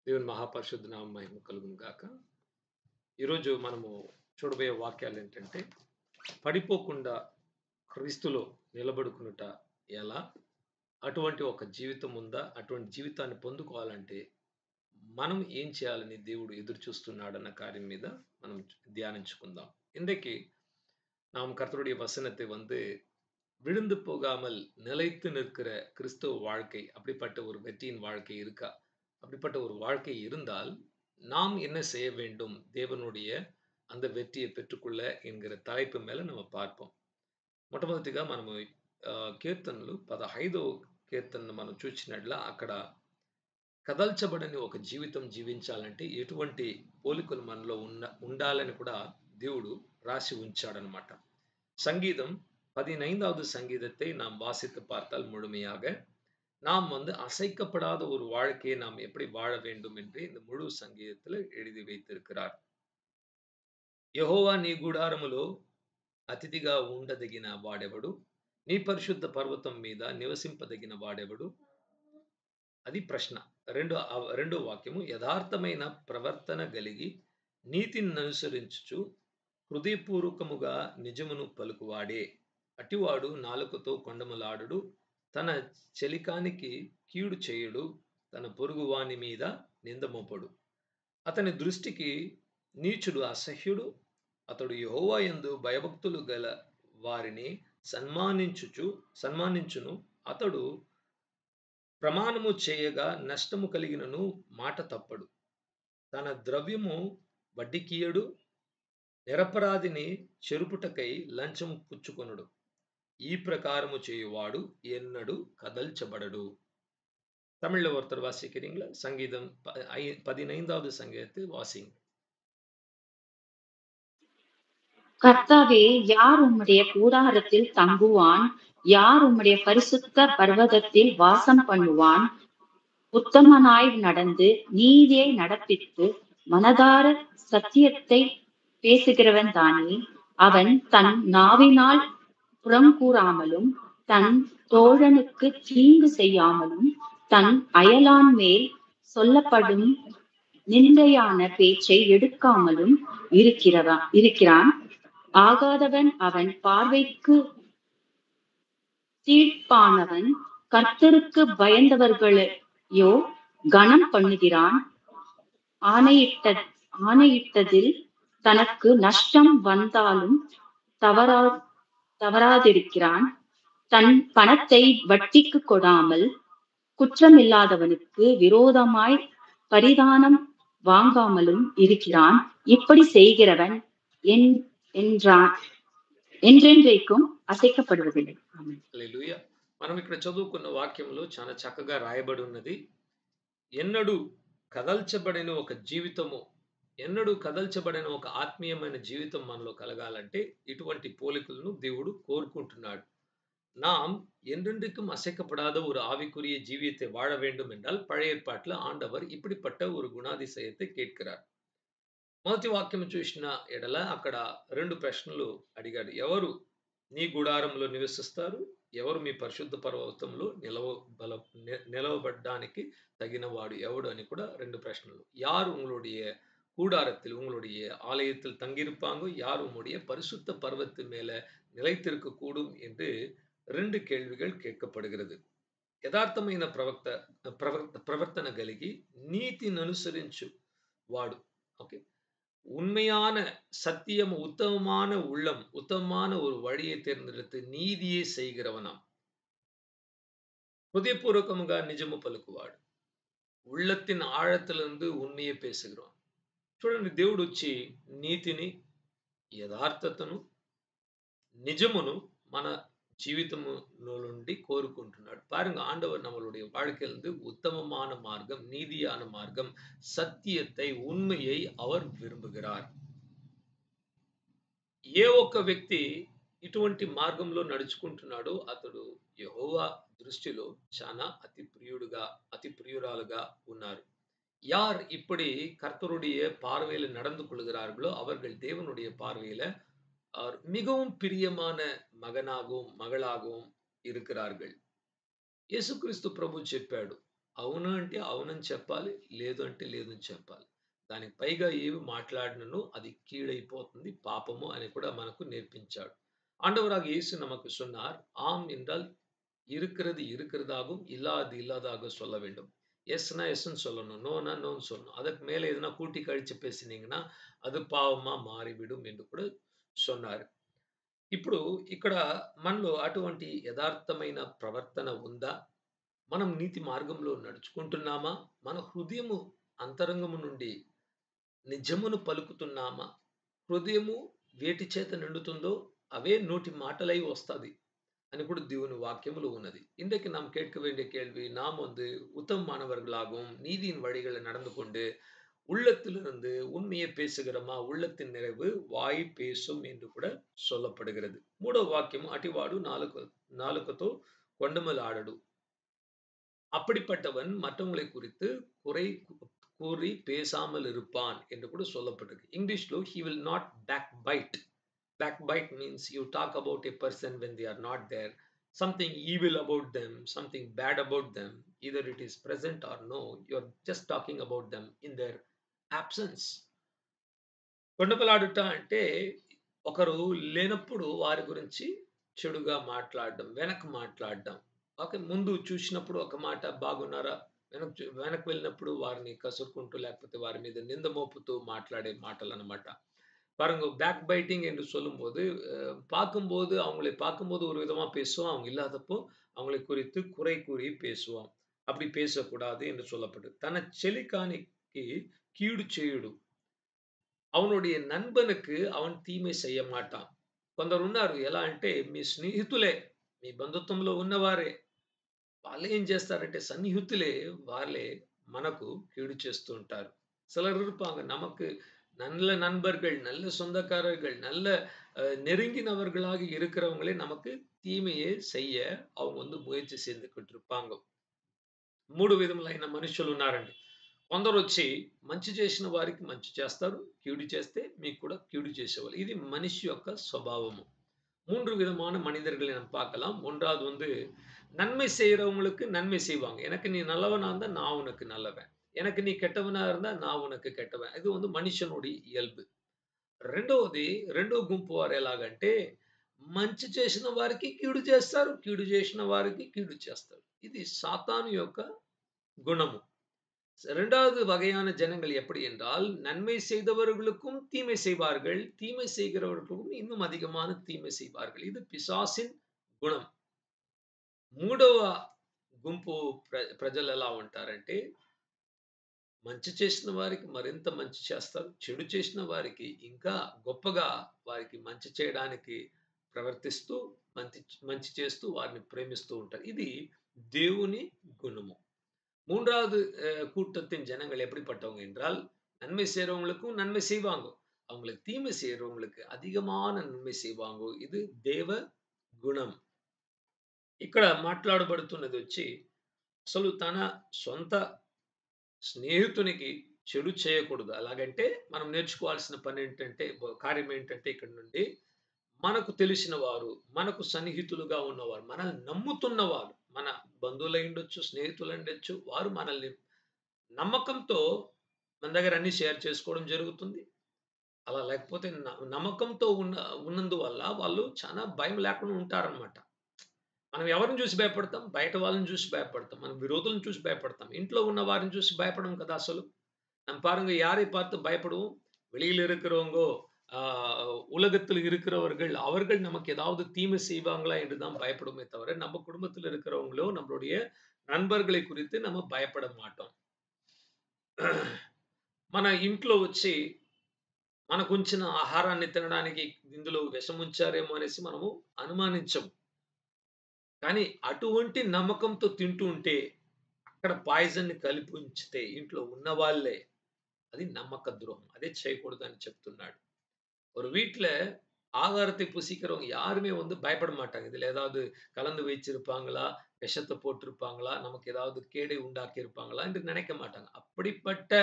దేవుని మహాపరిశుద్ధ నామ మహిమ కలుగును గాక. ఈరోజు మనము చూడబోయే వాక్యాలు ఏంటంటే, పడిపోకుండా క్రీస్తులో నిలబడుకునుట ఎలా? అటువంటి ఒక జీవితం ఉందా? అటువంటి జీవితాన్ని పొందుకోవాలంటే మనం ஏன் చేయాలని దేవుడు ఎదురు చూస్తున్నాడన్న కార్యం మీద మనం தியானிச்சுకుందాం. இன்றைக்கு நாம் கர்த்தருடைய வசனத்தை விழுந்து போகாமல் நிலைத்து நிற்கிற கிறிஸ்தவ வாழ்க்கை அப்படிப்பட்ட ஒரு வெற்றியின் வாழ்க்கை இருக்கா? அப்படிப்பட்ட ஒரு வாழ்க்கை இருந்தால் நாம் என்ன செய்ய வேண்டும் தேவனுடைய அந்த வெற்றியை பெற்றுக்கொள்ள என்கிற தலைப்பு மேல நம்ம பார்ப்போம். మొట్టమొదటిగా మనము కీర్తనలు 15వ కీర్తనను మనం చూసినట్లా అక్కడ కదల్చబడని ఒక జీవితం జీవించాలంటే ఎటువంటి పోలికలు మనలో ఉండాలని కూడా దేవుడు రాసి ఉంచాడనమాట. சங்கீதம் 15வது சங்கீதத்தை நாம் வாசித்து பார்த்தால் முழுமையாக நாம் அசைக்கப்படாத ஒரு வாழ்க்கையை நாம் எப்படி வாழ வேண்டும் என்று இந்த முழு சங்கீதத்தில் எழுதி வைத்திருக்கிறார். యెహోవా నీ గుడారములో అతిథిగా ఉండదగిన వాడెవడు? నీ పరిశుద్ధ పర్వతం మీద నివసింపదగిన వాడెవడు? అది ప్రశ్న. రెండో వాక్యము, యథార్థమైన ప్రవర్తన కలిగి నీతిని అనుసరించుచు హృదయపూర్వకముగా నిజమును పలుకువాడే. అటివాడు నాలుకతో కొండములాడుడు, తన చెలికానికి కీడు చేయుడు, తన పొరుగువాని మీద నిందమోపడు. అతని దృష్టికి నీచుడు అసహ్యుడు. అతడు యెహోవా యందు భయభక్తులు గల వారిని సన్మానించును. అతడు ప్రమాణము చేయగా నష్టము కలిగినను మాట తప్పడు. తన ద్రవ్యము వడ్డీకియడు. నిరపరాధిని చెరుపుటకై లంచము పుచ్చుకొనుడు. ఈ ప్రకారము చేయువాడు ఎన్నడు కదల్చబడడు. தமிழ்ல ஒருத்தர் வாசிக்கிறீங்களா? சங்கீதம் 15வது சங்கீதத்தை வாசிங்க. கர்த்தாவே, யார் உம்முடைய கூடாரத்தில் தங்குவான்? யார் உம்முடைய பரிசுத்த பர்வதத்தில் வாசம் பண்ணுவான்? உத்தமனாய் நடந்து நீதியை நடப்பித்து மனதார சத்தியத்தை பேசுகிறவன் தானே. அவன் தன் நாவினால் புறங்கூறாமலும் தன் தோழனுக்கு தீங்கு செய்யாமலும் தன் அயலான் மேல் சொல்லப்படும் நிந்தையான பேச்சை எடுக்காமலும் இருக்கிறான். ஆகாதவன் அவன் பார்வைக்கு தீர்ப்பானவன். கர்த்தருக்கு பயந்தவர்களையோ கனம் பண்ணுகிறான். ஆணையிட்டதில் தனக்கு நஷ்டம் வந்தாலும் தவறாதிருக்கிறான். தன் பணத்தை வட்டிக்கு கொடாமல் குற்றமில்லாதவனுக்கு விரோதமாய் பரிதானம் வாங்காமலும் இருக்கிறான். இப்படி செய்கிறவன் என்றென்றைக்கும் అసైకపడువదిలే. హల్లెలూయా. మనం ఇక్కడ చదువుకున్న వాక్యంలో చాలా చక్కగా రాయబడి ఉన్నది. ఎన్నడూ కదల్చబడిన ఒక జీవితము, ఎన్నడూ కదల్చబడిన ఒక ఆత్మీయమైన జీవితం మనలో కలగాలంటే ఇటువంటి పోలికలను దేవుడు కోరుకుంటున్నాడు. நாம் என்றென்றைக்கும் அசைக்கப்படாத ஒரு ஆவிக்குரிய ஜீவியத்தை வாழ வேண்டும் என்றால் பழைய ஏற்பாட்டில் ஆண்டவர் இப்படிப்பட்ட ஒரு குணாதிசயத்தை கேட்கிறார். మొదటి వాక్యం చూసిన ఎడల అక్కడ 2 ప్రశ్నలు అడిగాడు. ఎవరు నీ గుడారంలో నివసిస్తారు? ఎవరు మీ పరిశుద్ధ పర్వతంలో నిలవబడడానికి తగిన వాడు ఎవడు అని కూడా 2 ప్రశ్నలు. யார் உங்களுடைய கூடாரத்தில், உங்களுடைய ஆலயத்தில் தங்கியிருப்பாங்க? யார் உம்முடைய பரிசுத்த பர்வத்து மேல நிலைத்திருக்க கூடும் என்று 2 கேள்விகள் கேட்கப்படுகிறது. యథార్థమైన ప్రవర్తన కలిగి నీతిని అనుసరించు వాడు. ఓకే, உண்மையான சத்தியம், உத்தமமான உள்ளம், உத்தமமான ஒரு வழியை தேர்ந்தெடுத்து நீதியை செய்கிறவனாம். హృదయపూర్వకముగా నిజము పలుకువాడు. உள்ளத்தின் ఆழத்திலிருந்து ఉண்மையை பேசுகிறோம். చూడండి, దేవుడు వచ్చి నీతిని, యథార్థతను, నిజమును మన జీవితము నుండి కోరుకుంటున్నాడు. பாருங்க, ஆண்டவர் நம்மளுடைய வாழ்க்கையிலிருந்து உத்தமமான మార్గం, నీதியான మార్గం, సత్యத்தை, ఉண்மையை அவர் విரும்புகிறார். ఏ ఒక్క వ్యక్తి ఇటువంటి మార్గంలో నడుచుకుంటున్నాడో అతడు యెహోవా దృష్టిలో చాలా అతి ప్రియురాలుగా ఉన్నారు. யார் இப்படி கர்த்தருடைய பார்வையில நடந்து கொள்கிறார்களோ அவர்கள் தேவனுடைய பார்வையில மிகவும் பிரியமான మగనాகவும் మగళాகவும் இருக்கிறார்கள். యేసుక్రీస్తు ప్రభు చెప్పాడు, అవును అంటే అవునని చెప్పాలి. లేదు అంటే లేదని చెప్పాలి. దానికి పైగా ఏవి మాట్లాడినను అది కీడైపోతుంది, పాపము అని కూడా మనకు నేర్పించాడు. ஆண்டவராக இயேசு நமக்கு சொன்னார், ஆம் என்றால் இருக்கிறது இருக்கிறதாகவும், இல்லாதது இல்லாதாக சொல்ல வேண்டும். எஸ்னா எஸ்ன்னு சொல்லணும். நோனா நோன்னு சொல்லணும். அதற்கு மேல எதுனா கூட்டி கழிச்சு பேசினீங்கன்னா, அது பாவமா மாறிவிடும் என்று కూడా சொன்னாரு. ఇప్పుడు ఇక్కడ మనలో అటువంటి యథార్థమైన ప్రవర్తన ఉందా? మనం నీతి మార్గంలో నడుచుకుంటున్నామా? మన హృదయము అంతరంగము నుండి నిజమును పలుకుతున్నామా? హృదయము వేటి చేత నిండుతుందో అవే நோட்டி மாட்டலை வஸ்தாதி అని కూడా దేవుని వాక్యములో ఉన్నది. இன்றைக்கு நாம் கேட்க வேண்டிய கேள்வி, நாம் உத்தமமானவர்களாகவும் நீதியின் வழிகளில் நடந்து கொண்டு உள்ளத்திலிருந்து உண்மையை பேசுகிறோமா? உள்ளத்தின் நிறைவு வாய் பேசும் என்று கூட சொல்லப்படுகிறது. మూడో వాక్యం అటివాడు నాలుకతో కొండమలాడడు. அப்படிப்பட்டவன் மற்றவங்களை குறித்து குறை கூறி பேசாமல் இருப்பான் என்று கூட சொல்லப்பட்டிருக்கு. இங்கிலீஷ்ல he will not backbite. Backbite means you talk about a person when they are not there, something evil about them, something bad about them, either it is present or no, you are just talking about them in their absence. కొండపలాడుట అంటే ఒకరు లేనప్పుడు వారి గురించి చెడుగా మాట్లాడడం, వెనక మాట్లాడడం. Okay. ముందు చూసినప్పుడు ఒక మాట బాగున్నారా? వెనక్కి వెళ్ళినప్పుడు వారిని కసురుకుంటూ లేకపోతే వారి మీద నింద మోపుతూ మాట్లాడే మాటలన్నమాట. பாருங்க பேக் பைட்டிங் என்று சொல்லும்போது, பார்க்கும்போது அவங்களை பார்க்கும்போது ஒரு விதமா பேசுவோம். அவங்க இல்லாதப்போ அவங்களை குறித்து குறை கூறி பேசுவோம். அப்படி பேசக்கூடாது என்று சொல்லப்பட்டது. తన చెలికానికి కీడు చేయుడు. அவனுடைய నన్బనుకు அவன் తీமை செய்ய మాటాం. కొందరున్నారు ఎలా అంటే మీ స్నేహితులే, మీ బంధుత్వంలో ఉన్నవారే. వాళ్ళేం చేస్తారంటే సన్నిహితులే వాళ్ళే మనకు కీడు చేస్తూ ఉంటారు. சிலர் இருப்பாங்க. நமக்கு நல்ல நண்பர்கள், நல்ல சொந்தக்காரர்கள், நல்ல நெருங்கினவர்களாக இருக்கிறவங்களே நமக்கு తీమయే செய்ய அவங்க ముయற்சி చేందుకుంటూ இருப்பாங்க. 3 విధములైన మనుషులున్నారండి. కొందరొచ్చి మంచి చేసిన వారికి మంచి చేస్తారు. కీడు చేస్తే మీకు కూడా కీడు చేసేవాళ్ళు. ఇది మనిషి యొక్క స్వభావము. 3 விதமான மனிதர்களை நாம் பார்க்கலாம். 1வது நன்மை செய்றவங்களுக்கு நன்மை செய்வாங்க. எனக்கு நீ நல்லவனா இருந்தா நான் உனக்கு நல்லவன். எனக்கு நீ கெட்டவனா இருந்தா நான் உனக்கு కెట్టవన్. ఇది మనిషినుడి ఇయల్బు. రెండోది రెండో గుంపు వారు ఎలాగంటే మంచి చేసిన వారికి కీడు చేస్తారు. కీడు చేసిన వారికి కీడు చేస్తారు. ఇది సాతాను యొక్క గుణము. 2வது வகையான ஜனங்கள் எப்படி என்றால், நன்மை செய்தவர்களுக்கும் தீமை செய்வார்கள். தீமை செய்கிறவர்களுக்கும் இன்னும் அதிகமான தீமை செய்வார்கள். இது పిశాసిన్ గుణం. మూడవ గుంపు ప్రజలు ఎలా ఉంటారంటే, మంచి చేసిన వారికి మరింత మంచి చేస్తారు. చెడు చేసిన వారికి ఇంకా గొప్పగా వారికి మంచి చేయడానికి ప్రవర్తిస్తూ, మంచి మంచి చేస్తూ వారిని ప్రేమిస్తూ ఉంటారు. ఇది దేవుని గుణము. 3வது கூட்டத்தின் ஜனங்கள் எப்படிப்பட்டவங்க என்றால், நன்மை செய்றவங்களுக்கும் நன்மை செய்வாங்க. அவங்களுக்கு தீமை செய்றவங்களுக்கு அதிகமான நன்மை செய்வாங்க. ఇది దేవ గుణం. ఇక్కడ మాట్లాడబడుతున్నదొచ్చి అసలు తన సొంత స్నేహితునికి చెడు చేయకూడదు. అలాగంటే మనం నేర్చుకోవాల్సిన పనేంటంటే కార్యం ఏంటంటే ఇక్కడ నుండి మనకు తెలిసిన వారు, మనకు సన్నిహితులుగా ఉన్నవారు, మనల్ని నమ్ముతున్నవారు, మన బంధువులైండొచ్చు, స్నేహితులైండొచ్చు, వారు మనల్ని నమ్మకంతో మన దగ్గర అన్నీ షేర్ చేసుకోవడం జరుగుతుంది. అలా లేకపోతే నమ్మకంతో ఉన్నందువల్ల వాళ్ళు చాలా భయం లేకుండా ఉంటారనమాట. మనం ఎవరిని చూసి భయపడతాం? బయట వాళ్ళని చూసి భయపడతాం. మన విరోధులను చూసి భయపడతాం. ఇంట్లో ఉన్న వారిని చూసి భయపడం కదా అసలు. நம்ம பாருங்க யாரை பார்த்து பயப்படுவோம்? வெளியில இருக்கிறவங்கோ, ஆ உலகத்தில் இருக்கிறவர்கள், அவர்கள் நமக்கு ஏதாவது தீமை செய்வாங்களா என்று தான் பயப்படுமே தவிர, நம்ம குடும்பத்தில் இருக்கிறவங்களோ, நம்மளுடைய నண்బర్களை குறித்து நம்ம భయపడ మాటం. మన ఇంట్లో వచ్చి మనకుంచిన ఆహారాన్ని తినడానికి ఇందులో విషం ఉంచారేమో అనేసి మనము అనుమానించం. కానీ అటువంటి నమ్మకంతో తింటూ ఉంటే, అక్కడ పాయిజన్‌ని కలిపి ఉంచితే ఇంట్లో ఉన్నవాళ్ళే, అది నమ్మక ద్రోహం. అదే చేయకూడదని చెప్తున్నాడు. ஒரு வீட்ல ஆகாரத்தை புசிக்கிறவங்க யாருமே பயப்பட மாட்டாங்க. இதுல ஏதாவது கலந்து வச்சிருப்பாங்களா? விஷத்த போட்டிருப்பாங்களா? நமக்கு ஏதாவது கேடை உண்டாக்கி இருப்பாங்களா? என்று நினைக்க மாட்டாங்க. அப்படிப்பட்ட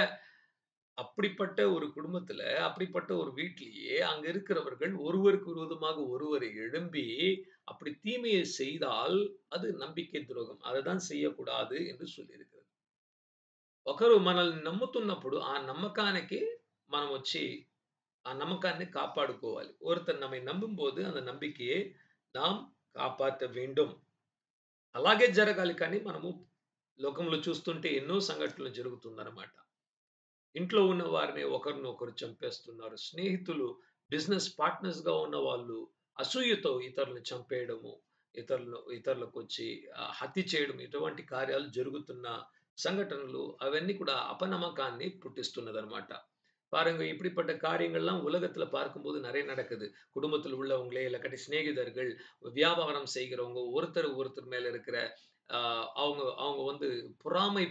அப்படிப்பட்ட ஒரு குடும்பத்துல, அப்படிப்பட்ட ஒரு வீட்டிலேயே அங்க இருக்கிறவர்கள் ஒருவருக்கு விரோதமாக ஒருவர் எழும்பி, அப்படி தீமையை செய்தால் அது நம்பிக்கை துரோகம். அததான் செய்யக்கூடாது என்று சொல்லியிருக்கிறது. ఒకరు మనల్ని నమ్ముతున్నప్పుడు ఆ నమ్మకానికి మనం వచ్చి ఆ నమ్మకాన్ని కాపాడుకోవాలి. ஒருத்தர் நம்மை நம்பும்போது அந்த நம்பிக்கையை நாம் కాపాற்ற வேண்டும். అలాగే జరగాలి కానీ మనము లోకంలో చూస్తుంటే ఎన్నో సంఘటనలు జరుగుతుందన్నమాట. ఇంట్లో ఉన్న వారిని ఒకరినొకరు చంపేస్తున్నారు. స్నేహితులు, బిజినెస్ పార్ట్నర్స్‌గా ఉన్నవాళ్ళు అసూయతో ఇతరులను చంపేయడము, ఇతరులకొచ్చి హత్య చేయడం ఇటువంటి కార్యాలు జరుగుతున్న సంఘటనలు అవన్నీ கூட அபநம்மகாన్ని புட்டிస్తున్నதన్నమాట. பாருங்க இப்படிப்பட்ட காரியங்கள்லாம் உலகத்துல பார்க்கும்போது நெறைய நடக்குது. குடும்பத்தில் உள்ளவங்களே, இல்லாட்டி சிநேகிதர்கள், வியாபாரம் செய்கிறவங்க, ஒருத்தர் ஒருத்தர் மேல இருக்கிற அவங்க அவங்க வந்து பொறாமை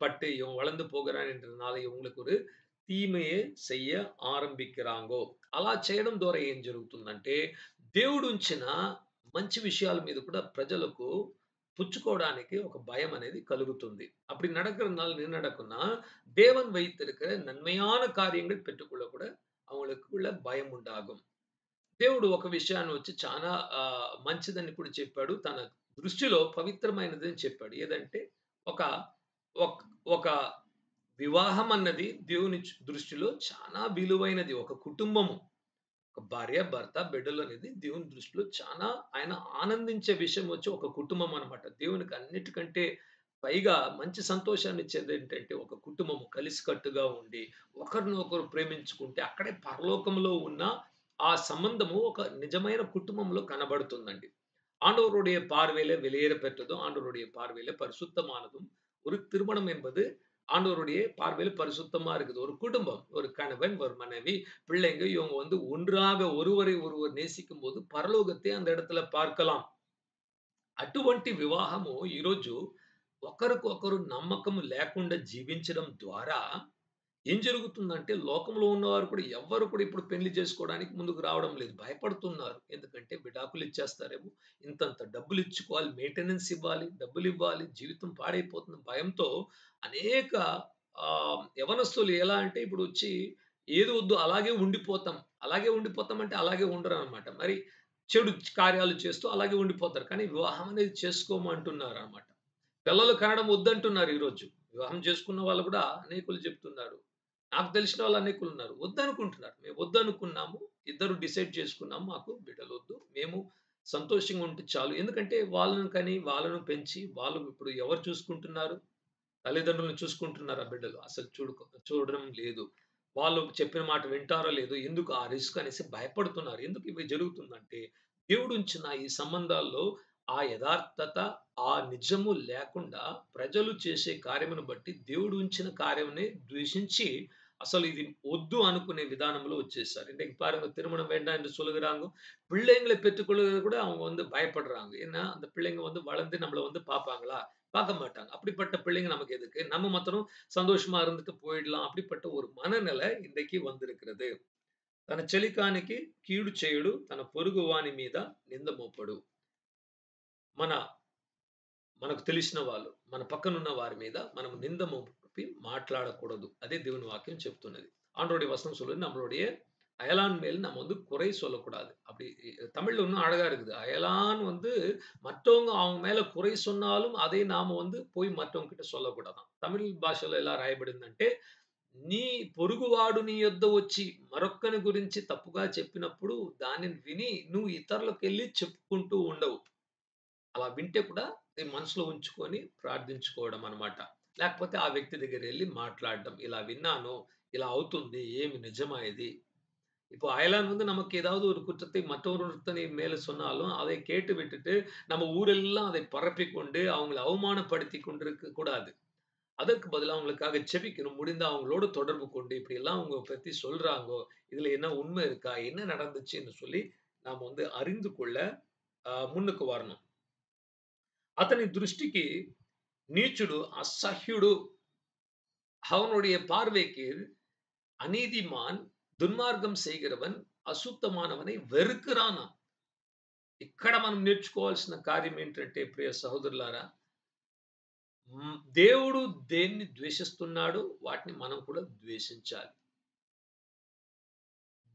பட்டு இவன் வளர்ந்து போகிறான் என்றனால ఇవங்களுக்கு ஒரு తీమయే చెయ్య ఆరంభించిరాంగో. అలా చేయడం ద్వారా ఏం జరుగుతుందంటే, దేవుడుంచిన మంచి విషయాల మీద కూడా ప్రజలకు పుచ్చుకోవడానికి ఒక భయం అనేది కలుగుతుంది. அப்படி நடக்கிறதுனால என்ன நடக்கும்னா, தேவன் வைத்திருக்கிற நன்மையான காரியங்கள் பெற்றுக்கொள்ள கூட அவங்களுக்குள்ள భయం ఉండాகும். దేవుడు ఒక విషయాన్ని వచ్చి చాలా మంచిదని కూడా చెప్పాడు. తన దృష్టిలో పవిత్రమైనదని చెప్పాడు. ఏదంటే ఒక ఒక్ ఒక వివాహం అన్నది దేవుని దృష్టిలో చాలా విలువైనది. ఒక కుటుంబము, ఒక భార్య, భర్త, బిడ్డలు అనేది దేవుని దృష్టిలో చాలా ఆయన ఆనందించే విషయం వచ్చి ఒక కుటుంబం అన్నమాట. దేవునికి అన్నిటికంటే పైగా మంచి సంతోషాన్ని ఇచ్చేదేంటంటే ఒక కుటుంబము కలిసికట్టుగా ఉండి, ఒకరినొకరు ప్రేమించుకుంటే అక్కడే పరలోకంలో ఉన్న ఆ సంబంధము ఒక నిజమైన కుటుంబంలో కనబడుతుందండి. ஆண்டவருடைய பார்வையில வெளியேறப்பெற்றதும், ஆண்டவருடைய பார்வையில பரிசுத்தமானதும், ஒரு திருமணம் என்பது ஆண்டவருடைய பார்வையில பரிசுத்தமா இருக்குது. ஒரு குடும்பம், ஒரு கணவன், ஒரு மனைவி, பிள்ளைங்க இவங்க வந்து ஒன்றாக ஒருவரை ஒருவர் நேசிக்கும்போது పరలోకத்தை அந்த இடத்துல பார்க்கலாம். అటువంటి వివాహము ఈరోజు ఒకరికొకరు నమ్మకం లేకుండా జీవించడం ద్వారా ఏం జరుగుతుందంటే లోకంలో ఉన్నవారు కూడా ఎవ్వరు కూడా ఇప్పుడు పెళ్లి చేసుకోవడానికి ముందుకు రావడం లేదు. భయపడుతున్నారు. ఎందుకంటే విడాకులు ఇచ్చేస్తారేమో, ఇంతంత డబ్బులు ఇచ్చుకోవాలి, మెయింటెనెన్స్ ఇవ్వాలి, డబ్బులివ్వాలి, జీవితం పాడైపోతున్న భయంతో అనేక యవనస్తులు ఎలా అంటే ఇప్పుడొచ్చి ఏది వద్దు అలాగే ఉండిపోతాం. అలాగే ఉండిపోతాం అంటే అలాగే ఉండరనమాట. మరి చెడు కార్యాలు చేస్తూ అలాగే ఉండిపోతారు. కానీ వివాహం అనేది చేసుకోమంటున్నారనమాట. పిల్లలు కనడం వద్దంటున్నారు ఈరోజు. వివాహం చేసుకున్న వాళ్ళు కూడా అనేకులు చెప్తున్నారు. నాకు తెలిసిన వాళ్ళు అనేకులున్నారు. వద్దనుకుంటున్నారు. మేము వద్దనుకున్నాము. ఇద్దరు డిసైడ్ చేసుకున్నాము. మాకు బిడ్డలొద్దు. మేము సంతోషంగా ఉంటే చాలు. ఎందుకంటే వాళ్ళని కని, వాళ్ళను పెంచి, వాళ్ళు ఇప్పుడు ఎవరు చూసుకుంటున్నారు? తల్లిదండ్రులను చూసుకుంటున్నారా బిడ్డలు? అసలు చూడడం లేదు. వాళ్ళు చెప్పిన మాట వింటారో లేదో, ఎందుకు ఆ రిస్క్ అనేసి భయపడుతున్నారు. ఎందుకు ఇవి జరుగుతుందంటే, దేవుడుంచిన ఈ సంబంధాల్లో ఆ యథార్థత, ఆ నిజము లేకుండా ప్రజలు చేసే కార్యమును బట్టి దేవుడు ఉంచిన కార్యమునే ద్వేషించి, అసలు ఇది వద్దు అనుకునే విధానంలో వచ్చేసారు. இன்னைக்கு பாருங்க திருமணம் வேண்டாம் என்று சொல்லுகிறாங்க. பிள்ளைங்களை பெற்றுக்கொள்வது கூட அவங்க வந்து பயப்படுறாங்க. ஏன்னா, அந்த பிள்ளைங்க வந்து வளர்ந்து நம்மள வந்து பார்ப்பாங்களா? பார்க்க மாட்டாங்க. அப்படிப்பட்ட பிள்ளைங்க நமக்கு எதுக்கு? நம்ம மாத்திரம் சந்தோஷமா இருந்துட்டு போயிடலாம். அப்படிப்பட்ட ஒரு மனநிலை இன்றைக்கு வந்திருக்கிறது. తన చెలికానికి కీడు చేయుడు, తన పొరుగువాని మీద నింద మోపడు. మన మనకు తెలిసిన వాళ్ళు, మన పక్కనున్న వారి మీద మనం నింద మోపి మాట్లాడకూడదు. అదే దేవుని వాక్యం చెప్తున్నది. ஆண்டவருடைய வசனம் சொல்லுது, நம்மளுடைய அயலான் மேல் நம்ம வந்து குறை சொல்லக்கூடாது. அப்படி தமிழ்ல இன்னும் அழகா இருக்குது. அயலான் வந்து மற்றவங்க அவங்க மேல కురై சொன்னாலும் அதை నామ வந்து పోయి మற்றవங்க கிட்ட சொல்லకూడదాం. తమిళ్ భాషలో ఎలా రాయబడిందంటే, నీ పొరుగువాడు నీ యొద్ద వచ్చి మరొక్కని గురించి తప్పుగా చెప్పినప్పుడు దానిని విని నువ్వు ఇతరులకెళ్ళి చెప్పుకుంటూ ఉండవు. అలా వింటే కూడా మనసులో ఉంచుకొని ప్రార్థించుకోవడం అన్నమాట. లేకపోతే ఆ వ్యక్తి దగ్గరెళ్లి మాట్లాడడం. ఇలా విన్నాను, ఇలా అవుతుంది. ఏమి నిజమా ఇది? இப்போ அயலான் வந்து நமக்கு ஏதாவது ஒரு குற்றத்தை மற்றொருத்தனை மேல சொன்னாலும், அதை கேட்டு விட்டுட்டு, நம்ம ஊரெல்லாம் அதை பரப்பிக் கொண்டு, அவங்கள அவமானப்படுத்திக் கொண்டிருக்க கூடாது. அதற்கு பதிலா அவங்களுக்காக செபிக்கணும். முடிந்தா அவங்களோட தொடர்பு கொண்டு, இப்படியெல்லாம் உங்கள பத்தி சொல்றாங்கோ, இதுல என்ன உண்மை இருக்கா? என்ன நடந்துச்சுன்னு சொல்லி, நாம வந்து அறிந்து கொள்ள ముందుకు வரணும். అతని దృష్టికి నీచుడు, అసహ్యుడు, அவனுடைய பார்வைக்கு அநீதிமான், దుర్మార్గం செய்கிறவன், అశుద్ధమానవனை వెరుకురానాం. ఇక్కడ మనం నేర్చుకోవాల్సిన కార్యం ఏంటంటే ప్రియ సహోదరులారా, దేవుడు దేన్ని ద్వేషిస్తున్నాడో వాటిని మనం కూడా ద్వేషించాలి.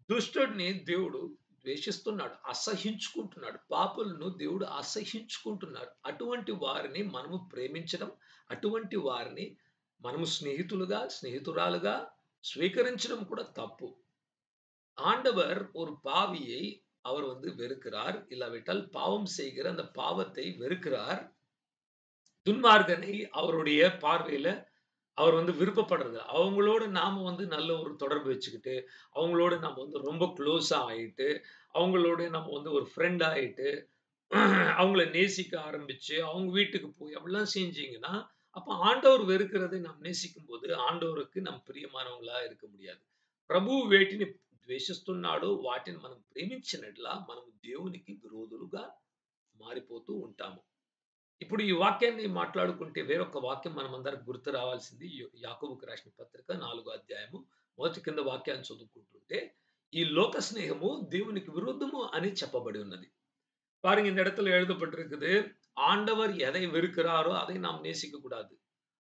దుష్టుడిని దేవుడు ద్వేషిస్తున్నాడు. అసహ్యించుకుంటున్నాడు. పాపులను దేవుడు అసహ్యించుకుంటున్నాడు. అటువంటి వారిని మనము ప్రేమించడం, అటువంటి వారిని మనము స్నేహితురాలుగా ஸ்வீகரிச்சதும் கூட தப்பு. ஆண்டவர் ஒரு பாவியை அவர் வெறுக்கிறார். இல்லாவிட்டால் பாவம் செய்கிற அந்த பாவத்தை வெறுக்கிறார். துன்மார்க்கனை அவருடைய பார்வையில அவர் விருப்பப்படுறது. அவங்களோட நாம நல்ல ஒரு தொடர்பு வச்சுக்கிட்டு, அவங்களோட நம்ம ரொம்ப க்ளோஸா ஆயிட்டு, அவங்களோட நம்ம ஒரு ஃப்ரெண்ட் ஆயிட்டு, அவங்கள நேசிக்க ஆரம்பிச்சு, அவங்க வீட்டுக்கு போய் அப்படிலாம் செஞ்சீங்கன்னா, அப்ப ఆండవర్ వెరుకుறதை நாம் நேசிக்கும்போது, ఆండవருக்கு நாம் ప్రియమానవங்களா இருக்க முடியாது. ప్రభువు వేటిని ద్వేషిస్తున్నాడో వాటిని మనం ప్రేమించినట్ల మనం దేవునికి విరోధులుగా మారిపోతూ ఉంటాము. ఇప్పుడు ఈ వాక్యాన్ని మాట్లాడుకుంటే వేరొక వాక్యం మనమందరం గుర్తు రావాల్సింది యాకోబుకు రాసిన పత్రిక 4వ అధ్యాయము మొదటి కింద వాక్యాన్ని చదువుకుంటుంటే, ఈ లోక స్నేహము దేవునికి విరుద్ధము అని చెప్పబడి ఉన్నది. பாருங்க இந்த இடத்துல எழுதப்பட்டிருக்குது. ஆண்டவர் எதை வெறுக்கிறாரோ அதை நாம் நேசிக்க கூடாது.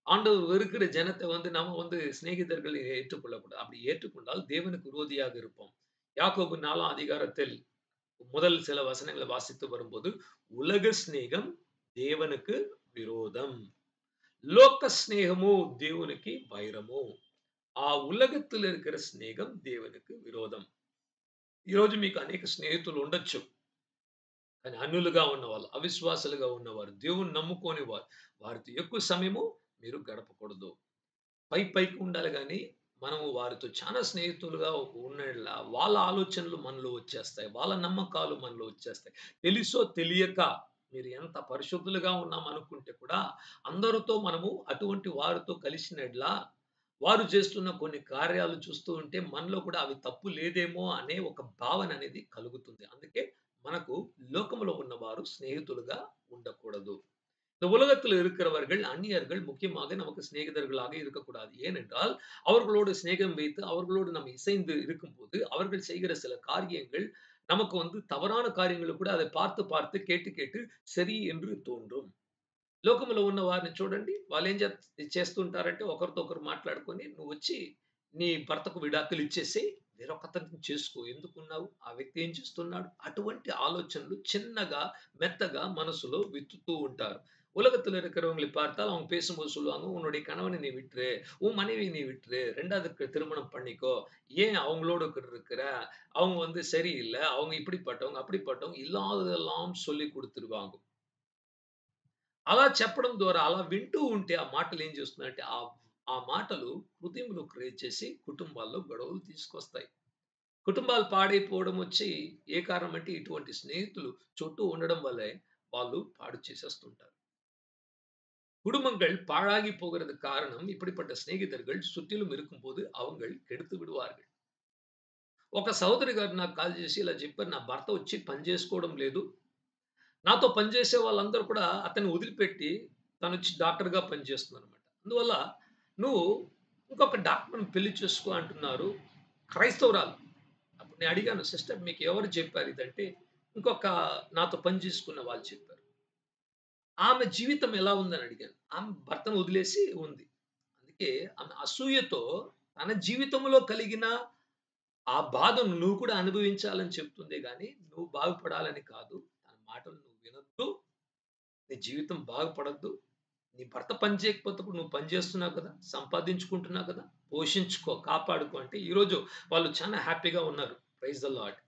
ஆண்டவர் வெறுக்கிற ஜனத்தை நாம சிநேகிதர்கள் ஏற்றுக்கொள்ளக்கூடாது. அப்படி ஏற்றுக்கொண்டால் தேவனுக்கு விரோதியாக இருப்போம். யாக்கோபு 4ஆம் அதிகாரத்தில் முதல் சில வசனங்களை வாசித்து வரும்போது, உலக சிநேகம் దేవునికి విరోధం. లోక స్నేహము దేవునికి వైరము. ఆ ఉలగత్తులో இருக்கிற స్నేహం దేవునికి విరోధం. ఈరోజు మీకు అనేక స్నేహితులు ఉండొచ్చు. కానీ అన్యులుగా ఉన్నవాళ్ళు, అవిశ్వాసులుగా ఉన్నవారు, దేవుని నమ్ముకోని వారు, వారితో ఎక్కువ సమయము మీరు గడపకూడదు. పైకి ఉండాలి గాని మనము వారితో చాలా స్నేహితులుగా ఉన్నట్ల వాళ్ళ ఆలోచనలు మనలో వచ్చేస్తాయి. వాళ్ళ నమ్మకాలు మనలో వచ్చేస్తాయి. తెలుసో తెలియక మీరు ఎంత పరిశుద్ధులుగా ఉన్నాం అనుకుంటే కూడా అందరితో మనము అటువంటి వారితో కలిసినట్ల వారు చేస్తున్న కొన్ని కార్యాలు చూస్తూ ఉంటే మనలో కూడా అవి తప్పు లేదేమో అనే ఒక భావన అనేది కలుగుతుంది. అందుకే మనకు లోకములో ఉన్నవారు స్నేహితులుగా ఉండకూడదు. இந்த உலகத்தில் இருக்கிறவர்கள் அந்நியர்கள் முக்கியமாக நமக்கு சிநேகிதர்களாக இருக்கக்கூடாது. ஏனென்றால் அவர்களோடு சிநேகம் வைத்து அவர்களோடு நம்ம இசைந்து இருக்கும்போது அவர்கள் செய்கிற சில காரியங்கள் நமக்கு தவறான காரியங்களை కూడా அதை பார்த்து பார்த்து கேட்டு கேட்டு సరి என்று తోండ్రం. లోకములో ఉన్న వారిని చూడండి. వాళ్ళేం చేస్తుంటారంటే ఒకరితో ఒకరు మాట్లాడుకొని నువ్వొచ్చి నీ భర్తకు విడాకులు ఇచ్చేసేయి. వేరొకతన్ని చేసుకో. ఎందుకున్నావు? ఆ వ్యక్తి ఏం చేస్తున్నాడు? అటువంటి ఆలోచనలు చిన్నగా, మెత్తగా మనసులో విత్తుతూ ఉంటారు. உலகத்துல இருக்கிறவங்களை பார்த்தால் அவங்க பேசும்போது சொல்லுவாங்க, "உன்னுடைய கணவனை நீ விட்டுரு. உன் மனைவியை நீ விட்டுரு. 2வது திருமணம் பண்ணிக்கோ. ஏன் அவங்களோட கூட இருக்கிற? அவங்க சரியில்ல. அவங்க இப்படிப்பட்டவங்க, அப்படிப்பட்டவங்க" ఇలాదెல்லாம் சொல்லிக் குடுத்துருவாங்க. అలా చెప్పడం ద్వారా అలా వింటూ ఉంటే ఆ మాటలు ఏం చేస్తున్నాయంటే ఆ మాటలు హృదయంలో క్రియేట్ చేసి కుటుంబాల్లో గొడవలు తీసుకొస్తాయి. కుటుంబాలు పాడైపోవడం వచ్చి ఏ కారణం అంటే ఇటువంటి స్నేహితులు చుట్టూ ఉండడం వల్లే వాళ్ళు పాడు చేసేస్తుంటారు. குடும்பங்கள் பாழாகி போகிறது காரணம் இப்படிப்பட்ட சிநேகிதர்கள் சுற்றிலும் இருக்கும்போது அவங்கள் கெடுத்து விடுவார்கள். ఒక సహోదరి గారు నాకు కాల్ చేసి ఇలా చెప్పారు. నా భర్త వచ్చి పని చేసుకోవడం లేదు. నాతో పనిచేసే వాళ్ళందరూ కూడా అతన్ని వదిలిపెట్టి తనొచ్చి డాక్టర్‌గా పనిచేస్తుందనమాట. అందువల్ల నువ్వు ఇంకొక డాక్టర్‌ని పెళ్లి చేసుకో అంటున్నారు. క్రైస్తవురాలు. అప్పుడు నేను అడిగాను, సిస్టర్ మీకు ఎవరు చెప్పారు ఇదంటే, ఇంకొక నాతో పని చేసుకున్న వాళ్ళు చెప్పారు. ఆమె జీవితం ఎలా ఉందని అడిగాను. ఆమె భర్తను వదిలేసి ఉంది. అందుకే ఆమె అసూయతో తన జీవితంలో కలిగిన ఆ బాధను నువ్వు కూడా అనుభవించాలని చెప్తుందే గాని, నువ్వు బాగుపడాలని కాదు. తన మాటలు నువ్వు వినొద్దు. నీ జీవితం బాగుపడొద్దు. నీ భర్త పని చేయకపోతే నువ్వు పని చేస్తున్నావు కదా! సంపాదించుకుంటున్నావు కదా! పోషించుకో, కాపాడుకో అంటే ఈరోజు వాళ్ళు చాలా హ్యాపీగా ఉన్నారు. Praise the lord.